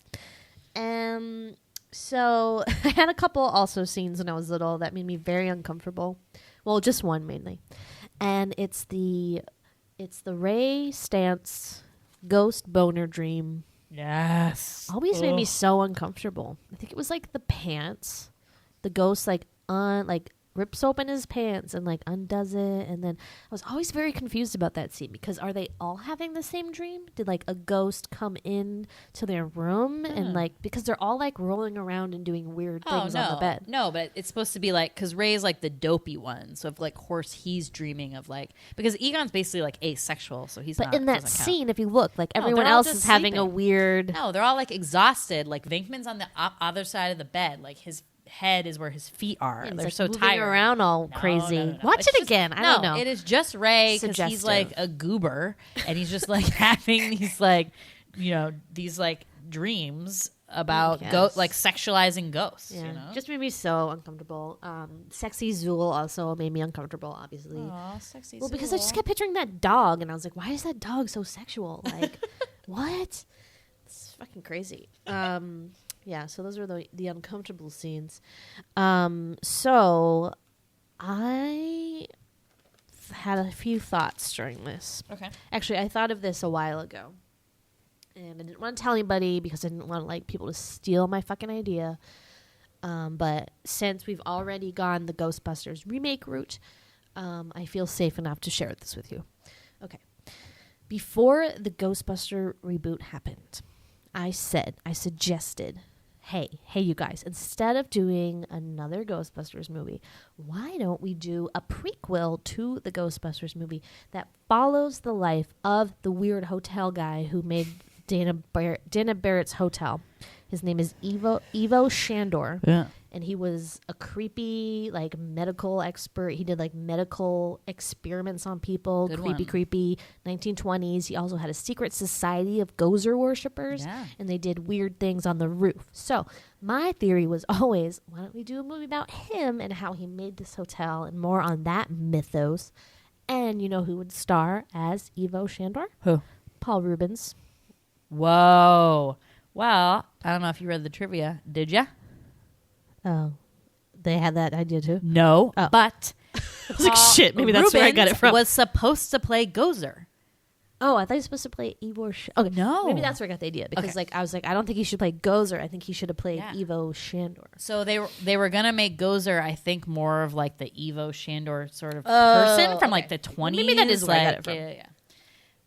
So I had a couple also scenes when I was little that made me very uncomfortable. Well, just one mainly, and it's the Ray Stantz ghost boner dream. Yes. Always made me so uncomfortable. I think it was like the pants. The ghost like rips open his pants and like undoes it, and then I was always very confused about that scene because are they all having the same dream? Did like a ghost come in to their room and like because they're all like rolling around and doing weird things on the bed. No, but it's supposed to be like because Ray's like the dopey one. So if like horse, he's dreaming of like because Egon's basically like asexual, so he's. But not, in that doesn't count. scene, if you look, like No, everyone they're all else just is having a sleeping. weird. No, they're all like exhausted. Like Venkman's on the other side of the bed. Like his head is where his feet are. He's, they're like, so moving tired. around all No, crazy. no, no, no. Watch It's it just- again. I don't know. It is just Ray because he's Suggestive. like a goober and he's just like having these like, you know, these like dreams about Yes. like sexualizing ghosts. Yeah, You know, just made me so uncomfortable. Sexy Zool also made me uncomfortable, obviously. Aw, sexy. Well, because I just kept picturing that dog, and I was like, why is that dog so sexual? Like, what? It's fucking crazy. Yeah, so those were the uncomfortable scenes. So I had a few thoughts during this. Okay. Actually, I thought of this a while ago. And I didn't want to tell anybody because I didn't want like people to steal my fucking idea. But since we've already gone the Ghostbusters remake route, I feel safe enough to share this with you. Okay. Before the Ghostbuster reboot happened, I suggested, hey, you guys, instead of doing another Ghostbusters movie, why don't we do a prequel to the Ghostbusters movie that follows the life of the weird hotel guy who made Dana Barrett's hotel. His name is Ivo Shandor. Yeah. And he was a creepy, like, medical expert. He did, like, medical experiments on people. Good Creepy. 1920s. He also had a secret society of Gozer worshippers. Yeah. And they did weird things on the roof. So my theory was always, why don't we do a movie about him and how he made this hotel and more on that mythos. And you know who would star as Ivo Shandor? Who? Paul Rubens. Whoa. Well, I don't know if you read the trivia. Did ya? Oh, they had that idea too? No. Oh. But I was like, shit, maybe that's where I got it from. Was supposed to play Gozer. Oh, I thought he was supposed to play Ivo. Okay, No. maybe that's where I got the idea because, Okay. like, I was like, I don't think he should play Gozer. I think he should have played Yeah. Ivo Shandor. So they were gonna make Gozer, I think, more of like the Ivo Shandor sort of person from like the 20s. Maybe that is where I got it from. Yeah.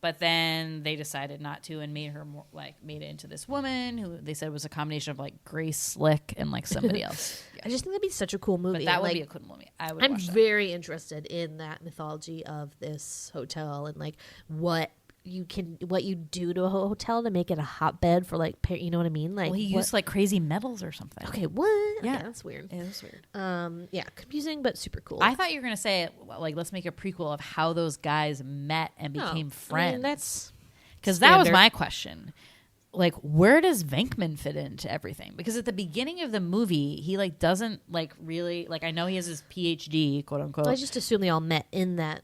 But then they decided not to and made her more made it into this woman who they said was a combination of like Grace Slick and like somebody else. Yeah. I just think that'd be such a cool movie. But that would like, be a cool movie. I would I'm watch that. very interested in that mythology of this hotel and like what you do to a hotel to make it a hotbed for like you know what I mean? Like Well, he used like crazy metals or something. okay, what? Yeah. Okay, that's weird. It was weird. Yeah, confusing but super cool. I thought you were gonna say like let's make a prequel of how those guys met and No, became I mean, friends. that's Because that was standard. my question. Like, where does Venkman fit into everything? Because at the beginning of the movie, he like doesn't like really like. I know he has his PhD, quote unquote. I just assume they all met in that.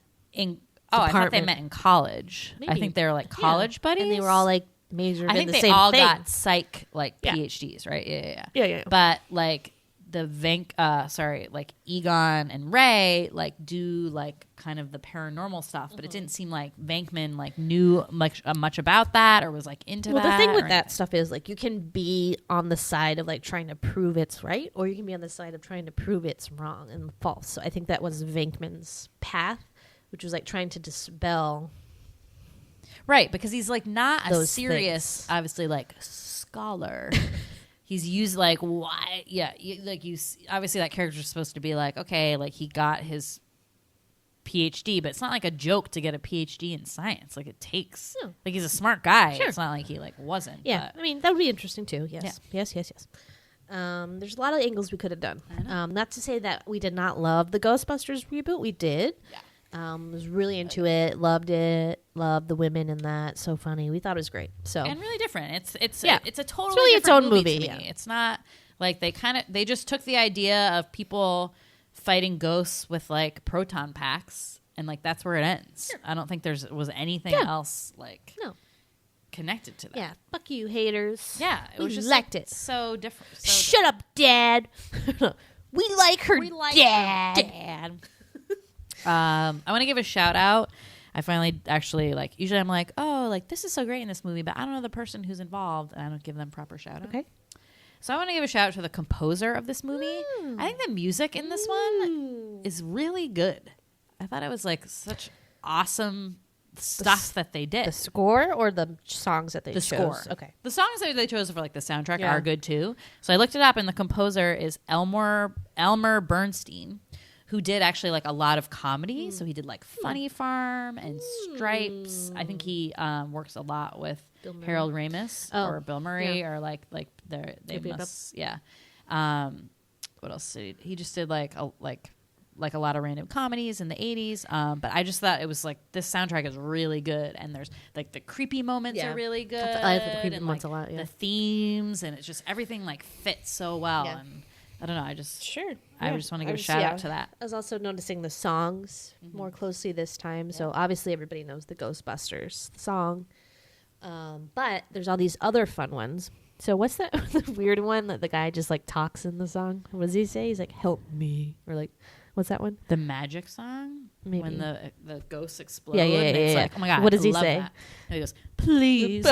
I thought they department. met in college. I Maybe. think they were like college buddies, and they were all like majored I in think the they same all thing. got psych like Yeah. PhDs, right? Yeah. Yeah. But like the like Egon and Ray like do like kind of the paranormal stuff, but it didn't seem like Venkman like knew much about that or was like into Well, that. the thing with or- that stuff is like you can be on the side of like trying to prove it's right, or you can be on the side of trying to prove it's wrong and false. So I think that was Venkman's path, which was like trying to dispel. Right, because he's like not a Those serious, things. obviously like scholar. He's used like why? Yeah, obviously that character's supposed to be like okay, like he got his PhD, but it's not like a joke to get a PhD in science. Like it takes, No. like he's a smart guy. Sure. It's not like he like wasn't. Yeah, but- I mean that would be interesting too. Yes, Yeah. yes. There's a lot of angles we could have done. Not to say that we did not love the Ghostbusters reboot. We did. Yeah. Was really into it. Loved it. Loved the women in that. So funny. We thought it was great. So and really different. It's a totally really its own different movie. to me. It's not like they just took the idea of people fighting ghosts with like proton packs and like that's where it ends. Sure. I don't think was anything else like connected to that. Yeah, fuck you, haters. Yeah, it was just liked it. So different. So Shut up, Dad. We like her, Dad. I want to give a shout out. I finally actually usually I'm like, oh, like this is so great in this movie, but I don't know the person who's involved and I don't give them proper shout out. Okay. So I want to give a shout out to the composer of this movie. I think the music in this one is really good. I thought it was like such awesome stuff that they did. The score or the songs that they chose? Score. Okay. The songs that they chose for like the soundtrack are good too. So I looked it up and the composer is Elmer Bernstein, who did actually like a lot of comedy. So he did like Funny Farm and Stripes. I think he works a lot with Harold Ramis or Bill Murray or like they must what else did he just did like a lot of random comedies in the 80s. But I just thought it was like this soundtrack is really good and there's like the creepy moments are really good. I like the creepy and, moments a lot. Yeah. The themes and it's just everything like fits so well. Yeah. And I don't know. I just want to give a shout out to that. I was also noticing the songs more closely this time. So obviously everybody knows the Ghostbusters song. But there's all these other fun ones. So what's that the weird one that the guy just like talks in the song? What does he say? He's like, help me. Or like, what's that one? The magic song? Maybe. When the ghosts explode. Yeah. And it's like, oh my God. What does I he love say? That. And he goes, please.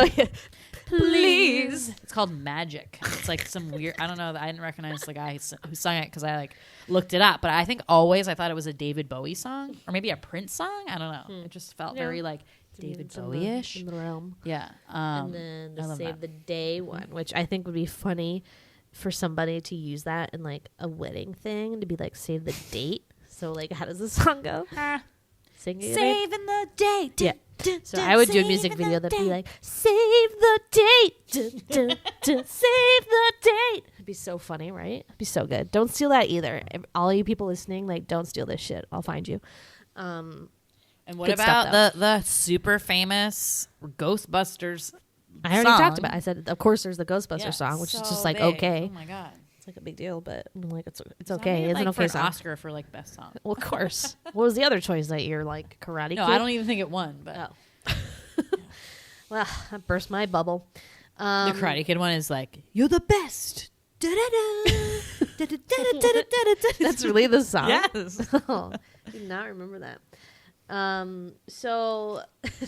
Please. It's called Magic. It's like some weird, I don't know. I didn't recognize the guy who sung it because I like looked it up. But I think I thought it was a David Bowie song or maybe a Prince song. I don't know. It just felt very like David Bowie-ish. In the realm. Yeah. And then the Save the Day one, which I think would be funny for somebody to use that in like a wedding thing to be like save the date. So like how does the song go? Singing Saving the date. Yeah. So I would do a music video that'd be like save the date. Save the date. It'd be so funny, right? It'd be so good. Don't steal that either. All you people listening, like don't steal this shit. I'll find you. And what about the super famous Ghostbusters I already song? talked about it. I said, of course, there's the Ghostbusters song, which is just like, big. okay. Oh, my God. It's like a big deal, but I'm like, it's So okay. maybe, It's an like, okay for an song. Oscar for, like, best song. Well, of course. What was the other choice that year? Like Karate Kid? No, I don't even think it won. But Well, that burst my bubble. the Karate Kid one is like, you're the best. That's really the song? Yes. Oh, I do not remember that. So at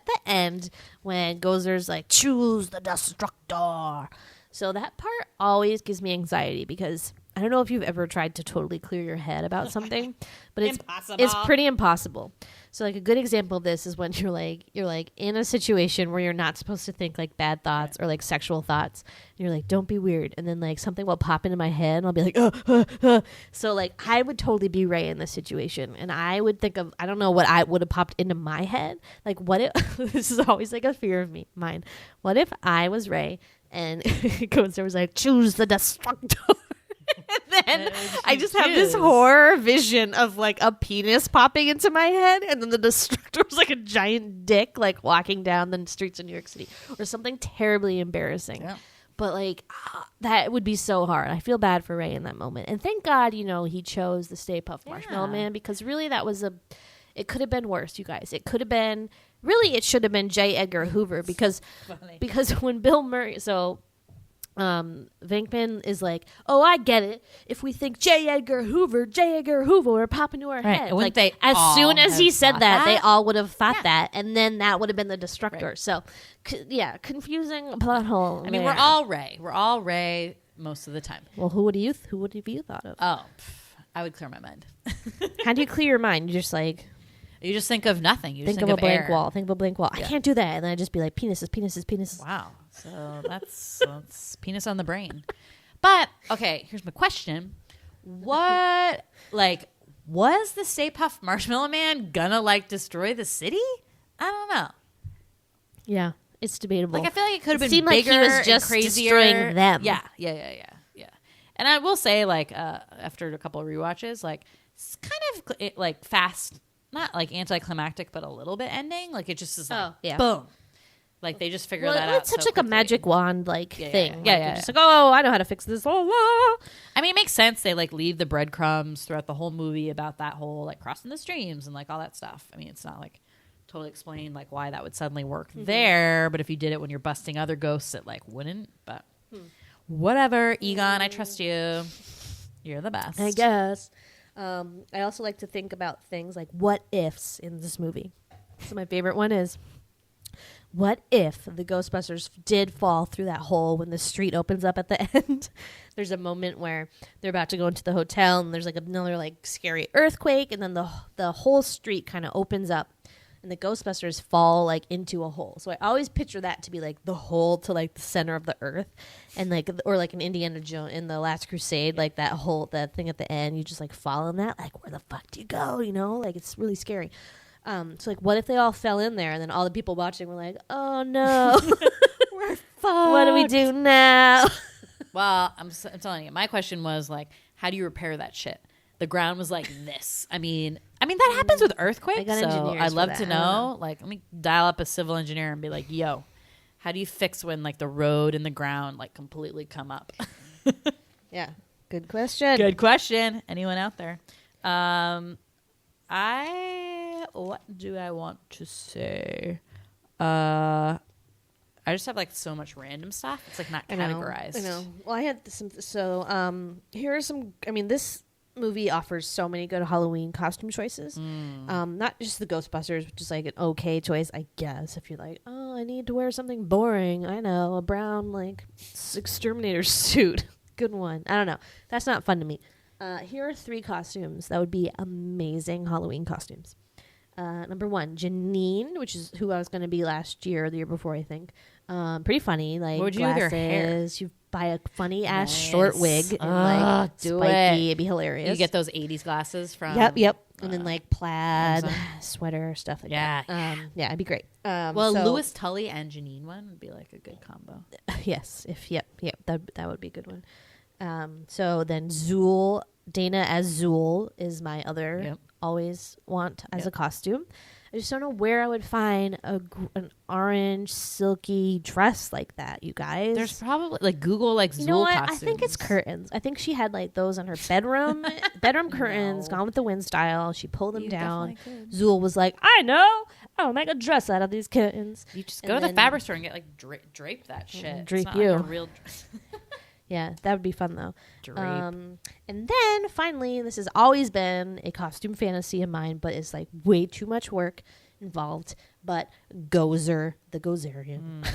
the end when Gozer's like choose the destructor, so that part always gives me anxiety because I don't know if you've ever tried to totally clear your head about something, but it's pretty impossible. So like a good example of this is when you're like in a situation where you're not supposed to think like bad thoughts or like sexual thoughts. And you're like, don't be weird. And then like something will pop into my head and I'll be like, So like I would totally be Ray in this situation. And I would think of, I don't know what I would have popped into my head. Like what if, this is always like a fear of mine. What if I was Ray and Gozer was like, choose the destructor. And then I just have this horror vision of like a penis popping into my head, and then the destructor was like a giant dick like walking down the streets of New York City, or something terribly embarrassing. Yeah. But like that would be so hard. I feel bad for Ray in that moment, and thank God he chose the Stay Puft Marshmallow Man, because really it could have been worse, you guys. It could have been it should have been J. Edgar Hoover because when Bill Murray Venkman is like, oh, I get it. If we think J. Edgar Hoover will pop into our head. Like, as soon as he said that, they all would have thought that, and then that would have been the destructor. Right. So, confusing plot hole. I mean, we're all Ray. We're all Ray most of the time. Well, who would you thought of? Oh, I would clear my mind. How do you clear your mind? You just like... You just think of nothing. You think just of a blank air. wall. Think of a blank wall. Yeah. I can't do that. And then I'd just be like, penises. Wow. So that's penis on the brain. But, okay, here's my question. What, was the Stay Puft Marshmallow Man gonna, destroy the city? I don't know. Yeah. It's debatable. Like I feel like it could have been seemed bigger like he was just and crazier. destroying them. Yeah. And I will say, like, after a couple of rewatches, like, it's kind of like fast, not like anticlimactic, but a little bit ending. Like it just is like, boom. Like they just figure that out. It's such so like quickly. a magic wand like thing. Yeah. You're just like, oh, I know how to fix this. Oh, I mean, it makes sense. They like leave the breadcrumbs throughout the whole movie about that whole like crossing the streams and like all that stuff. I mean, it's not like totally explained like why that would suddenly work there, but if you did it when you're busting other ghosts, it like wouldn't. But whatever, Egon, I trust you. You're the best. I guess. I also like to think about things like what ifs in this movie. So my favorite one is, what if the Ghostbusters did fall through that hole when the street opens up at the end? There's a moment where they're about to go into the hotel and there's like another like scary earthquake, and then the whole street kind of opens up and the Ghostbusters fall like into a hole. So I always picture that to be like the hole to like the center of the earth, and like, or like an Indiana Jones in the Last Crusade, like that hole, that thing at the end, you just like fall in that, like where the fuck do you go? You know, like it's really scary. So like, what if they all fell in there and then all the people watching were like, oh no, We're fucked. what do we do now? Well, I'm telling you, my question was like, how do you repair that shit? The ground was like this. I mean that happens with earthquakes. I got So engineers I'd for love that. to I don't know. Like, let me dial up a civil engineer and be like, yo, how do you fix when like the road and the ground like completely come up? Yeah, good question. Good question. Anyone out there? What do I want to say? I just have like so much random stuff. It's like not categorized. I know. Well, I had some. So here are some. I mean, this movie offers so many good Halloween costume choices. Not just the Ghostbusters, which is like an okay choice, I guess. If you're like, oh, I need to wear something boring. I know, a brown like exterminator suit. Good one. I don't know. That's not fun to me. Here are 3 costumes that would be amazing Halloween costumes. Number 1, Janine, which is who I was going to be last year or the year before, I think. Pretty funny, like what would you do with your hair? glasses. You buy a funny ass short wig and like do spiky. it. It'd be hilarious. You get those 80s glasses from... Yep. And then like plaid Amazon. sweater stuff like Yeah. that. Yeah, it'd be great. Well, so- Louis Tully and Janine one would be like a good combo. Yes. Yep. That would be a good one. So then Zool, Dana as Zool is my other always want as a costume. I just don't know where I would find an orange silky dress like that, you guys. There's probably like Google like Zool You know what? costumes. I think it's curtains. I think she had like those on her bedroom curtains, Gone with the Wind style. She pulled them You down. definitely could. Zool was like, I know. I'll make a dress out of these curtains. You just And go to the then- fabric store and get like drape that shit. Drape it's not you. Like a real dress. Yeah, that would be fun though. Drape. And then finally, this has always been a costume fantasy of mine, but it's like way too much work involved. But Gozer, the Gozerian.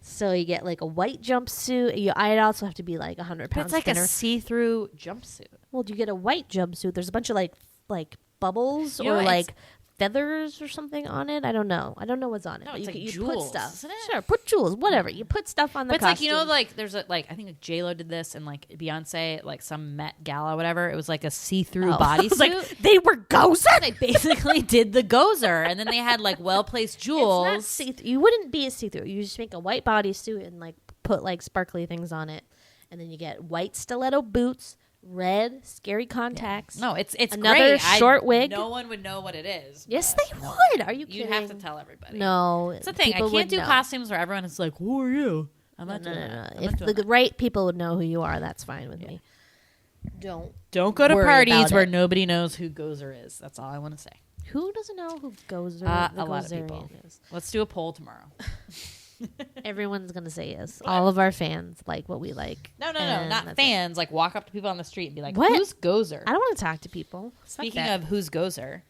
So you get like a white jumpsuit. I'd also have to be like 100 But pounds it's like thinner. a see-through jumpsuit. Well, you get a white jumpsuit. There's a bunch of like bubbles You know or what? like feathers or something on it. I don't know what's on it. No, but it's you, like you jewels, put stuff. isn't it? Sure, put jewels, whatever. You put stuff on the But it's costume. like, you know, like there's a, like I think like J-Lo did this and like Beyonce, like some Met Gala, whatever. It was like a see-through bodysuit. like they were Gozer. They basically did the Gozer, and then they had like well-placed jewels. It's not see-through. You wouldn't be a see-through. You just make a white bodysuit and like put like sparkly things on it, and then you get white stiletto boots, red scary contacts. No, it's another great. short wig. No one would know what it is. Yes, but they would. Are you kidding? You'd have to tell everybody. No, It's the thing. I people can't would do know. costumes where everyone is like, "Who are you?" I'm not No. doing that. I'm If not doing the that. right people would know who you are, that's fine with me. Don't Don't go to worry parties about where it. nobody knows who Gozer is. That's all I want to say. Who doesn't know who Gozer? A lot of people. Is? Let's do a poll tomorrow. Everyone's gonna say yes. All of our fans like what we like. No, And not that's fans. Like walk up to people on the street and be like, What? "Who's Gozer?" I don't want to talk to people. Fuck Speaking that. of who's Gozer,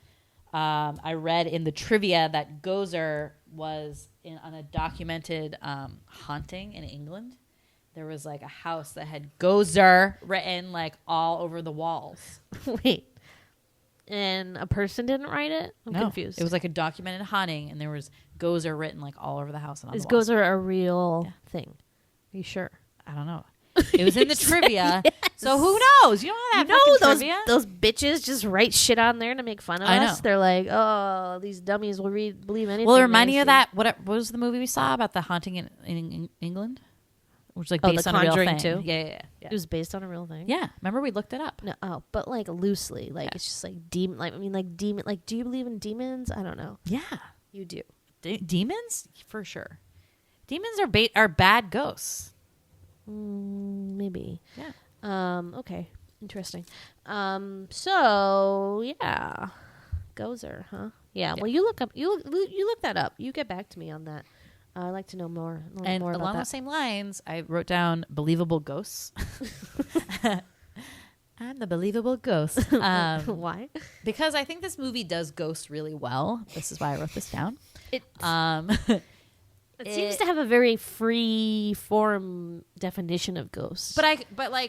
I read in the trivia that Gozer was on a documented haunting in England. There was like a house that had Gozer written like all over the walls. Wait. And a person didn't write it? I'm No, confused. It was like a documented haunting, and there was Gozer written like all over the house and on Is the walls. Gozer a real thing? Are you sure? I don't know. It was in the trivia. So who knows? You don't have that those trivia? those bitches just write shit on there to make fun of I us. know. They're like, oh, these dummies will believe anything. Well, remind they me of see. that. What was the movie we saw about the haunting in England? Which was like Oh, based The on a real Conjuring thing. 2? Yeah. It was based on a real thing. Yeah. Remember we looked it up. No, but like loosely, like Yeah. it's just like demon. Like I mean, like demon. Like, do you believe in demons? I don't know. Yeah. You do. Demons? For sure. Demons are bad ghosts. Maybe. Yeah. Okay. Interesting. So yeah, Gozer, huh? Yeah. Well, you look look that up. You get back to me on that. I'd like to know more. And more about along that. those same lines, I wrote down believable ghosts. I'm the believable ghost. Why? Because I think this movie does ghosts really well. This is why I wrote this down. It seems to have a very free form definition of ghosts. But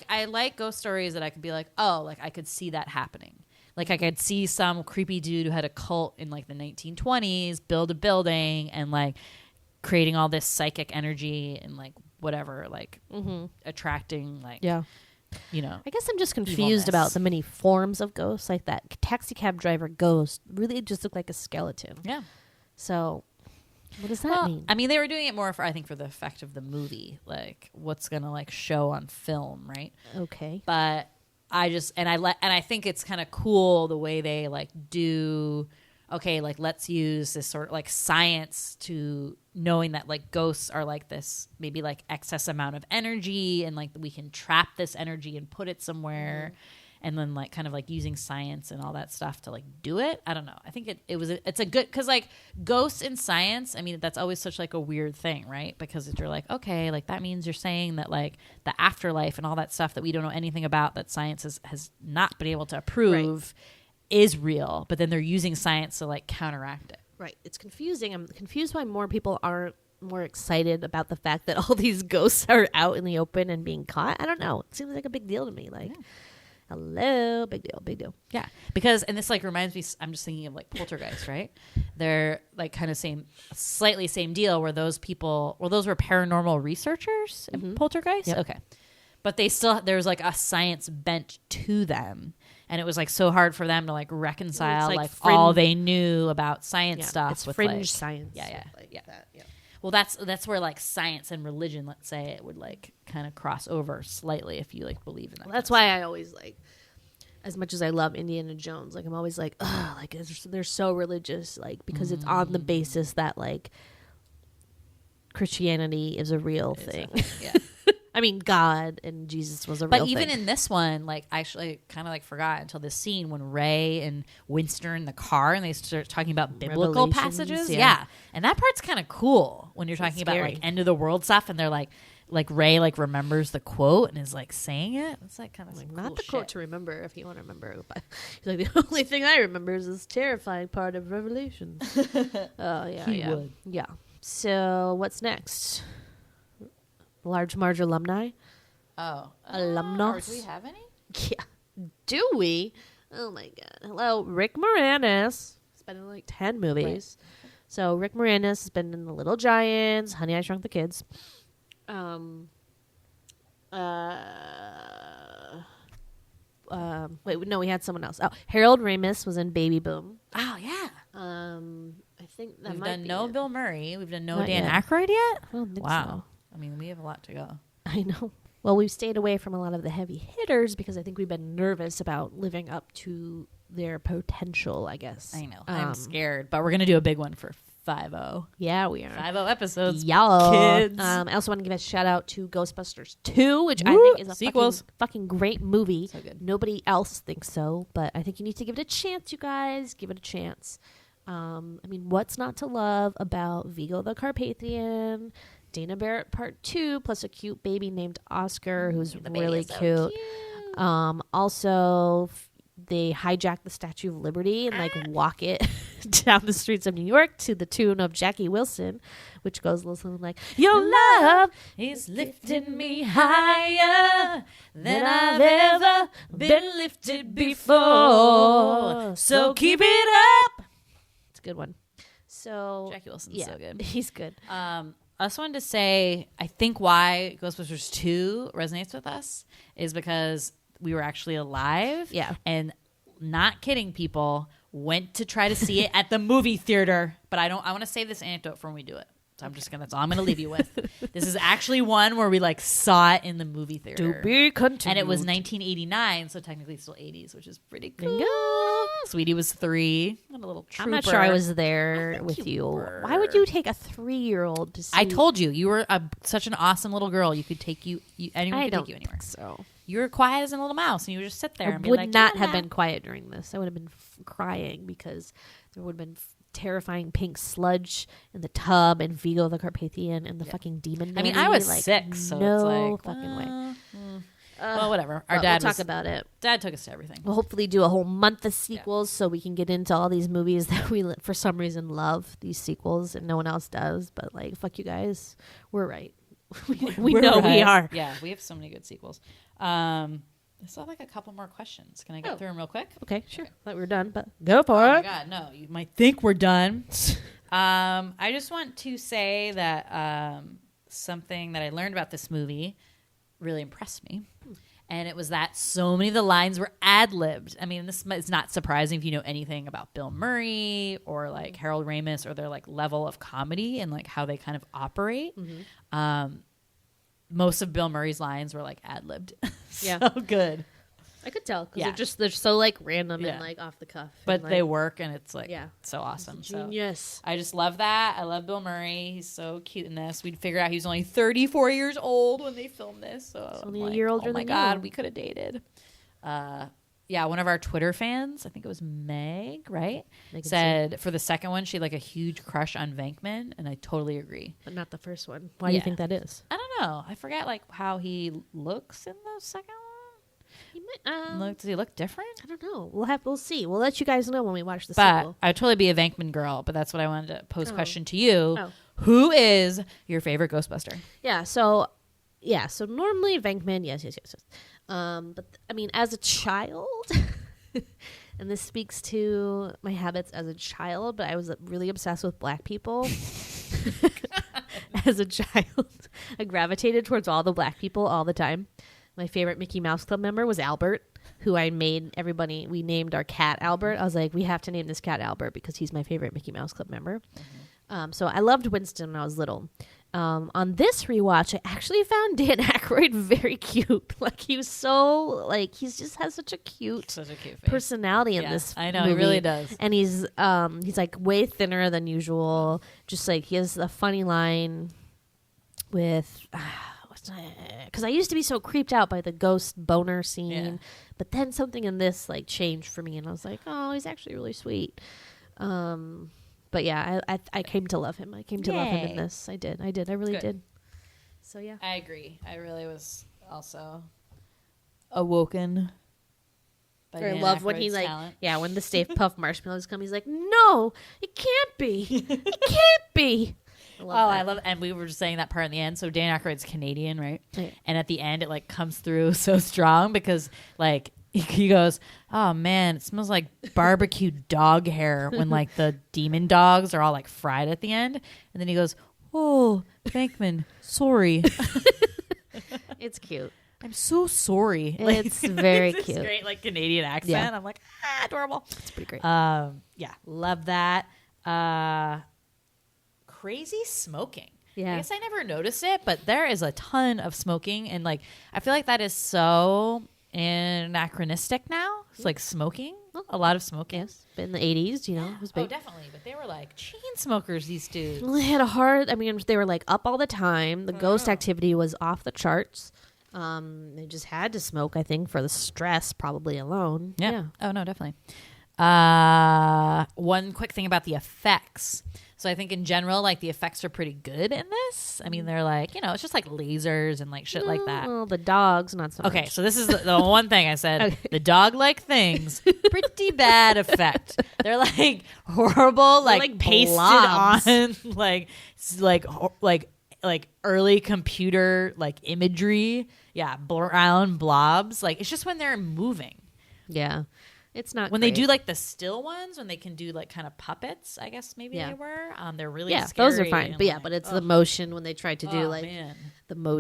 I like ghost stories that I could be like, oh, like I could see that happening. Like I could see some creepy dude who had a cult in like the 1920s build a building and like creating all this psychic energy and like whatever, like attracting like you know. I guess I'm just confused evilness. about the many forms of ghosts. Like that taxi cab driver ghost really just looked like a skeleton. Yeah. So what does that mean? I mean, they were doing it more for, I think, for the effect of the movie, like what's gonna like show on film, right? Okay. But I just and I think it's kind of cool the way they like do. Okay, like let's use this sort of like science to knowing that like ghosts are like this maybe like excess amount of energy and like we can trap this energy and put it somewhere and then like kind of like using science and all that stuff to like do it. I don't know. I think it's a good because like ghosts in science, I mean that's always such like a weird thing, right? Because if you're like, okay, like that means you're saying that like the afterlife and all that stuff that we don't know anything about that science has not been able to prove is real, but then they're using science to like counteract it. Right. It's confusing. I'm confused why more people aren't more excited about the fact that all these ghosts are out in the open and being caught. I don't know. It seems like a big deal to me. Like, hello, big deal. Yeah, because and this like reminds me. I'm just thinking of like Poltergeist, right? They're like kind of slightly same deal. Where those were paranormal researchers in Poltergeist. Yep. Okay, but there's like a science bent to them. And it was like so hard for them to like reconcile like all they knew about science stuff. It's with fringe like, science. Yeah. That, yeah. Well, that's where like science and religion, let's say, it would like kind of cross over slightly if you like believe in that. Well, that's why I always like, as much as I love Indiana Jones, like I'm always like, oh, like they're so religious, like because it's on the basis that like Christianity is a real thing. Yeah. I mean, God and Jesus was a real But thing. even in this one, like I actually kind of like forgot until this scene when Ray and Winston are in the car and they start talking about biblical Revelations, passages. yeah. Yeah. And that part's kind of cool when you're talking about scary. like end of the world stuff and they're like Ray like remembers the quote and is like saying it. It's like kind of like, some not cool the shit. quote to remember if you want to remember. But he's like, the only thing I remember is this terrifying part of Revelations. Oh, yeah. He would. Yeah. So what's next? Large Marge alumni? Oh. Alumnus? Do we have any? Yeah. Do we? Oh my God. Hello, Rick Moranis. He's been in like 10 movies. Right. So Rick Moranis has been in The Little Giants, Honey, I Shrunk the Kids. Wait, no, we had someone else. Oh, Harold Ramis was in Baby Boom. Oh, yeah. I think that We've might done be no it. Bill Murray. We've done no Not Dan yet. Aykroyd yet? I don't think Wow. so. I mean, we have a lot to go. I know. Well, we've stayed away from a lot of the heavy hitters because I think we've been nervous about living up to their potential, I guess. I know. I'm scared, but we're going to do a big one for 5-0. Yeah, we are. 5-0 episodes. Y'all. Kids. I also want to give a shout out to Ghostbusters 2, which I Woo! think is a Sequels. fucking great movie. So good. Nobody else thinks so, but I think you need to give it a chance, you guys. Give it a chance. I mean, what's not to love about Vigo the Carpathian, Dana Barrett Part 2, plus a cute baby named Oscar, who's really cute. Also, they hijack the Statue of Liberty and like walk it down the streets of New York to the tune of Jackie Wilson, which goes something like, "Your love is lifting me higher than I've ever been lifted before. So keep it up." It's a good one. So Jackie Wilson's yeah, so good. He's good. I just wanted to say, I think why Ghostbusters 2 resonates with us is because we were actually alive. Yeah. And not kidding, people, went to try to see it at the movie theater. But I want to save this anecdote for when we do it. So that's all I'm going to leave you with. This is actually one where we like saw it in the movie theater. To be continued. And it was 1989, so technically still 80s, which is pretty cool. Sweetie was 3. What a little trooper. I'm not sure I was there with you. Why would you take a 3-year-old to see? I told you were such an awesome little girl. You could take anyone could take you anywhere. So you were quiet as a little mouse, and you would just sit there. I and be would like, not have been quiet during this. I would have been crying because there would have been terrifying pink sludge in the tub and Vigo the Carpathian and the fucking demon. I mean, nanny. I was like, 6, so no it's like fucking way. Well, whatever. Our But dad we'll talk about it. Dad took us to everything. We'll hopefully do a whole month of sequels so we can get into all these movies that we, for some reason, love these sequels and no one else does. But like, fuck you guys. We're right. we We're know we right. are. Yeah, we have so many good sequels. I still have like a couple more questions. Can I get through them real quick? Okay, sure. Thought we were done, but go for Oh it. my God, no. You might think we're done. I just want to say that something that I learned about this movie really impressed me. And it was that so many of the lines were ad-libbed. I mean, this is not surprising if you know anything about Bill Murray or like Harold Ramis or their like level of comedy and like how they kind of operate. Most of Bill Murray's lines were like ad-libbed. Yeah. So good. I could tell because Yeah. they're so like random Yeah. and like off the cuff. But and, like, they work and it's like Yeah. so awesome. So genius. I just love that. I love Bill Murray. He's so cute in this. We'd figure out he was only 34 years old when they filmed this. So only I'm a year older oh my than God, you. we could have dated. Yeah, one of our Twitter fans, I think it was Meg, right? Megan said for the second one, she had like a huge crush on Venkman, and I totally agree. But not the first one. Why do you Yeah. think that is? I don't know. I forget like how he looks in the second He might, one. Does he look different? I don't know. We'll see. We'll let you guys know when we watch the But sequel. I'd totally be a Venkman girl. But that's what I wanted to pose question to you. Oh. Who is your favorite Ghostbuster? Yeah. So normally Venkman, yes. But I mean, as a child, and this speaks to my habits as a child, but I was really obsessed with black people. As a child, I gravitated towards all the black people all the time. My favorite Mickey Mouse Club member was Albert, who I made everybody. We named our cat Albert. I was like, we have to name this cat Albert because he's my favorite Mickey Mouse Club member. So I loved Winston when I was little. On this rewatch, I actually found Dan Aykroyd very cute. Like he was so like he just has such a cute face. personality in Yeah, this. I know, movie. he really does. And he's like way thinner than usual. Just like he has a funny line with. Because I used to be so creeped out by the ghost boner scene, but then something in this like changed for me, and I was like, oh, he's actually really sweet. But yeah, I came to love him. I came to love him in this. I did. I really did. So yeah, I agree. I really was also awoken. By I Dan love when he Aykroyd's like talent. when the Stay Puft Marshmallows come. He's like, no, it can't be. It can't be. I love, and we were just saying that part in the end. So Dan Aykroyd's Canadian, right? Yeah. And at the end, it like comes through so strong because like he goes, "Oh man, it smells like barbecue dog hair." When like the demon dogs are all like fried at the end, and then he goes, "Oh, Venkman, sorry." It's cute. I'm so sorry. It's very it's cute. Great, like Canadian accent. Yeah. I'm like, adorable. It's pretty great. Yeah, love that. Crazy smoking. Yeah. I guess I never noticed it, but there is a ton of smoking, and like I feel like that is so anachronistic now. It's like smoking, a lot of smoking. Yes, but in the 80s, it was big. Oh, definitely. But they were like chain smokers. These dudes. Well, they had a hard. I mean, they were like up all the time. The ghost activity was off the charts. They just had to smoke, I think, for the stress probably alone. Yeah. Oh no, definitely. One quick thing about the effects. So I think in general, like the effects are pretty good in this. I mean, they're like, it's just like lasers and like shit like that. Well, the dogs, not so Okay, much. so this is the one thing I said. Okay. The dog-like things, pretty bad effect. They're like horrible, like pasted blobs. on, like early computer like imagery. Yeah, brown blobs. Like it's just when they're moving. Yeah. It's not when great. they do like the still ones, when they can do like kind of puppets, I guess maybe they were. They're really scary. Those are fine. But but it's the motion when they try to do like man.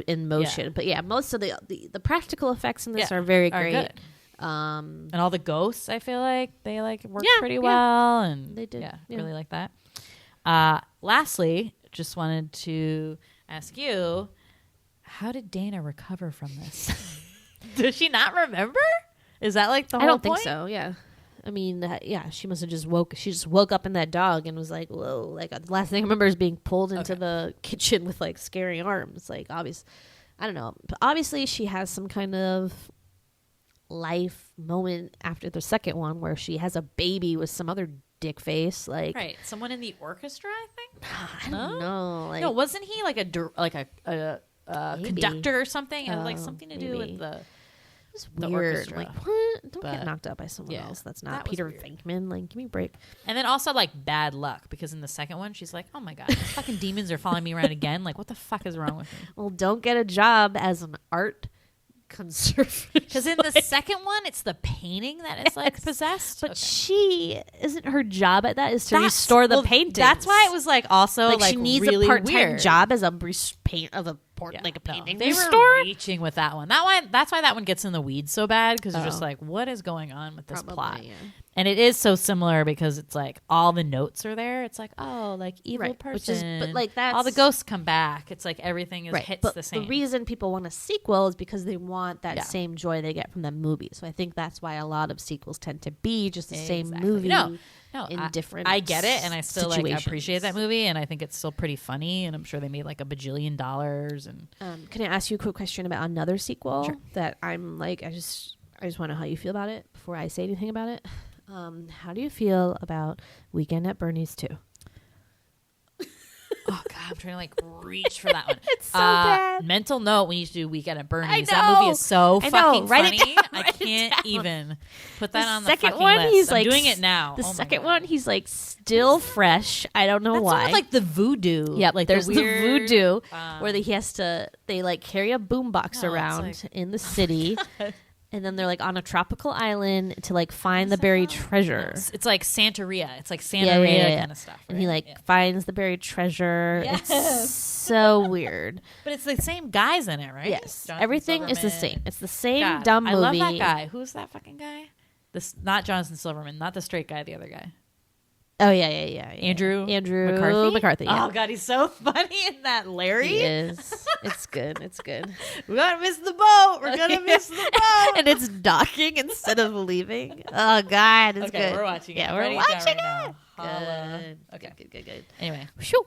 in motion. Yeah. But yeah, most of the practical effects in this are very great. Good. And all the ghosts, I feel like they like work pretty well, and they did. Really like that. Lastly, just wanted to ask you, how did Dana recover from this? Does she not remember? Is that like the whole I don't point? think so. Yeah. I mean, she must have just woke up in that dog and was like, whoa. Like, the last thing I remember is being pulled into the kitchen with, like, scary arms. Like, I don't know. But obviously, she has some kind of life moment after the second one where she has a baby with some other dick face. Like, Right. Someone in the orchestra, I think? I don't know. Like, No, wasn't he like a conductor or something? It had like something to do with maybe. the weird. orchestra. Like, what? Don't But, get knocked out by someone else. That's not that was Peter weird. Venkman. Like, give me a break. And then also like bad luck, because in the second one she's like, oh my god, these fucking demons are following me around again. Like, what the fuck is wrong with me? Well, don't get a job as an art conservator. Because in the second one, it's the painting that is like possessed. But she isn't her job at that is to restore the paintings. That's why it was like also like she needs really a part-time weird. job as a painting They restorer. were reaching with that one. That's why that one gets in the weeds so bad, because you're just like, what is going on with this plot? Yeah. And it is so similar because it's like all the notes are there. It's like, oh, like evil Right, person. which is- but, like, that's- all the ghosts come back. It's like everything hits but the same. the reason people want a sequel is because they want that same joy they get from the movie. So I think that's why a lot of sequels tend to be just the same movie. No, in different I get it, and I still like situations. appreciate that movie, and I think it's still pretty funny, and I'm sure they made like $1 bajillion. And Can I ask you a quick question about another sequel that I'm like, I just want to know how you feel about it before I say anything about it. How do you feel about Weekend at Bernie's 2? oh god, I'm trying to like reach for that one. It's so bad. Mental note: we need to do Weekend at Bernie's. I That know. movie is so I know. fucking Write it funny. down. I Write it can't down. even put that on the second fucking one, list. he's I'm like doing it now. The Oh my second God. one, he's like still fresh. I don't know That's why. one with, like the voodoo. Yep, like there's the weird, voodoo where they like carry a boombox No, it's around like- in the city, and then they're like on a tropical island to like find the buried treasure. It's like Santeria. It's like Santeria kind of stuff. And he right? like finds the buried treasure. Yes. It's so weird. But it's the same guys in it, right? Yes, Jonathan everything is the Silverman. same. It's the same God, dumb movie. I love that guy. Who's that fucking guy? This not Jonathan Silverman, not the straight guy. The other guy. Oh yeah. Andrew McCarthy. Yeah. Oh god, he's so funny in that Larry. He is. It's good. It's good. We're gonna miss the boat. We're gonna miss the boat. And it's docking instead of leaving. Oh God, it's Okay, good. we're watching it. Yeah, I'm we're writing it down watching right it. now. Holla. Good. Okay. Good. Anyway, Shoo.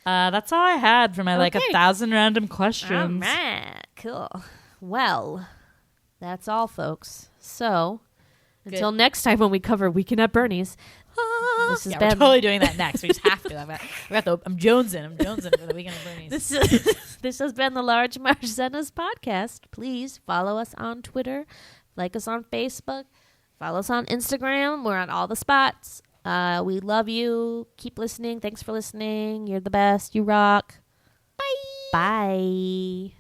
that's all I had for my like Okay. 1,000 random All questions. right. Cool. Well, that's all, folks. So until next time when we cover Weekend at Bernie's, this has Yeah, been we're totally doing that next. We just have to. I'm jonesing. I'm jonesing for the Weekend at Bernie's. This has been the Large Margena's podcast. Please follow us on Twitter, like us on Facebook, follow us on Instagram. We're on all the spots. We love you. Keep listening. Thanks for listening. You're the best. You rock. Bye. Bye.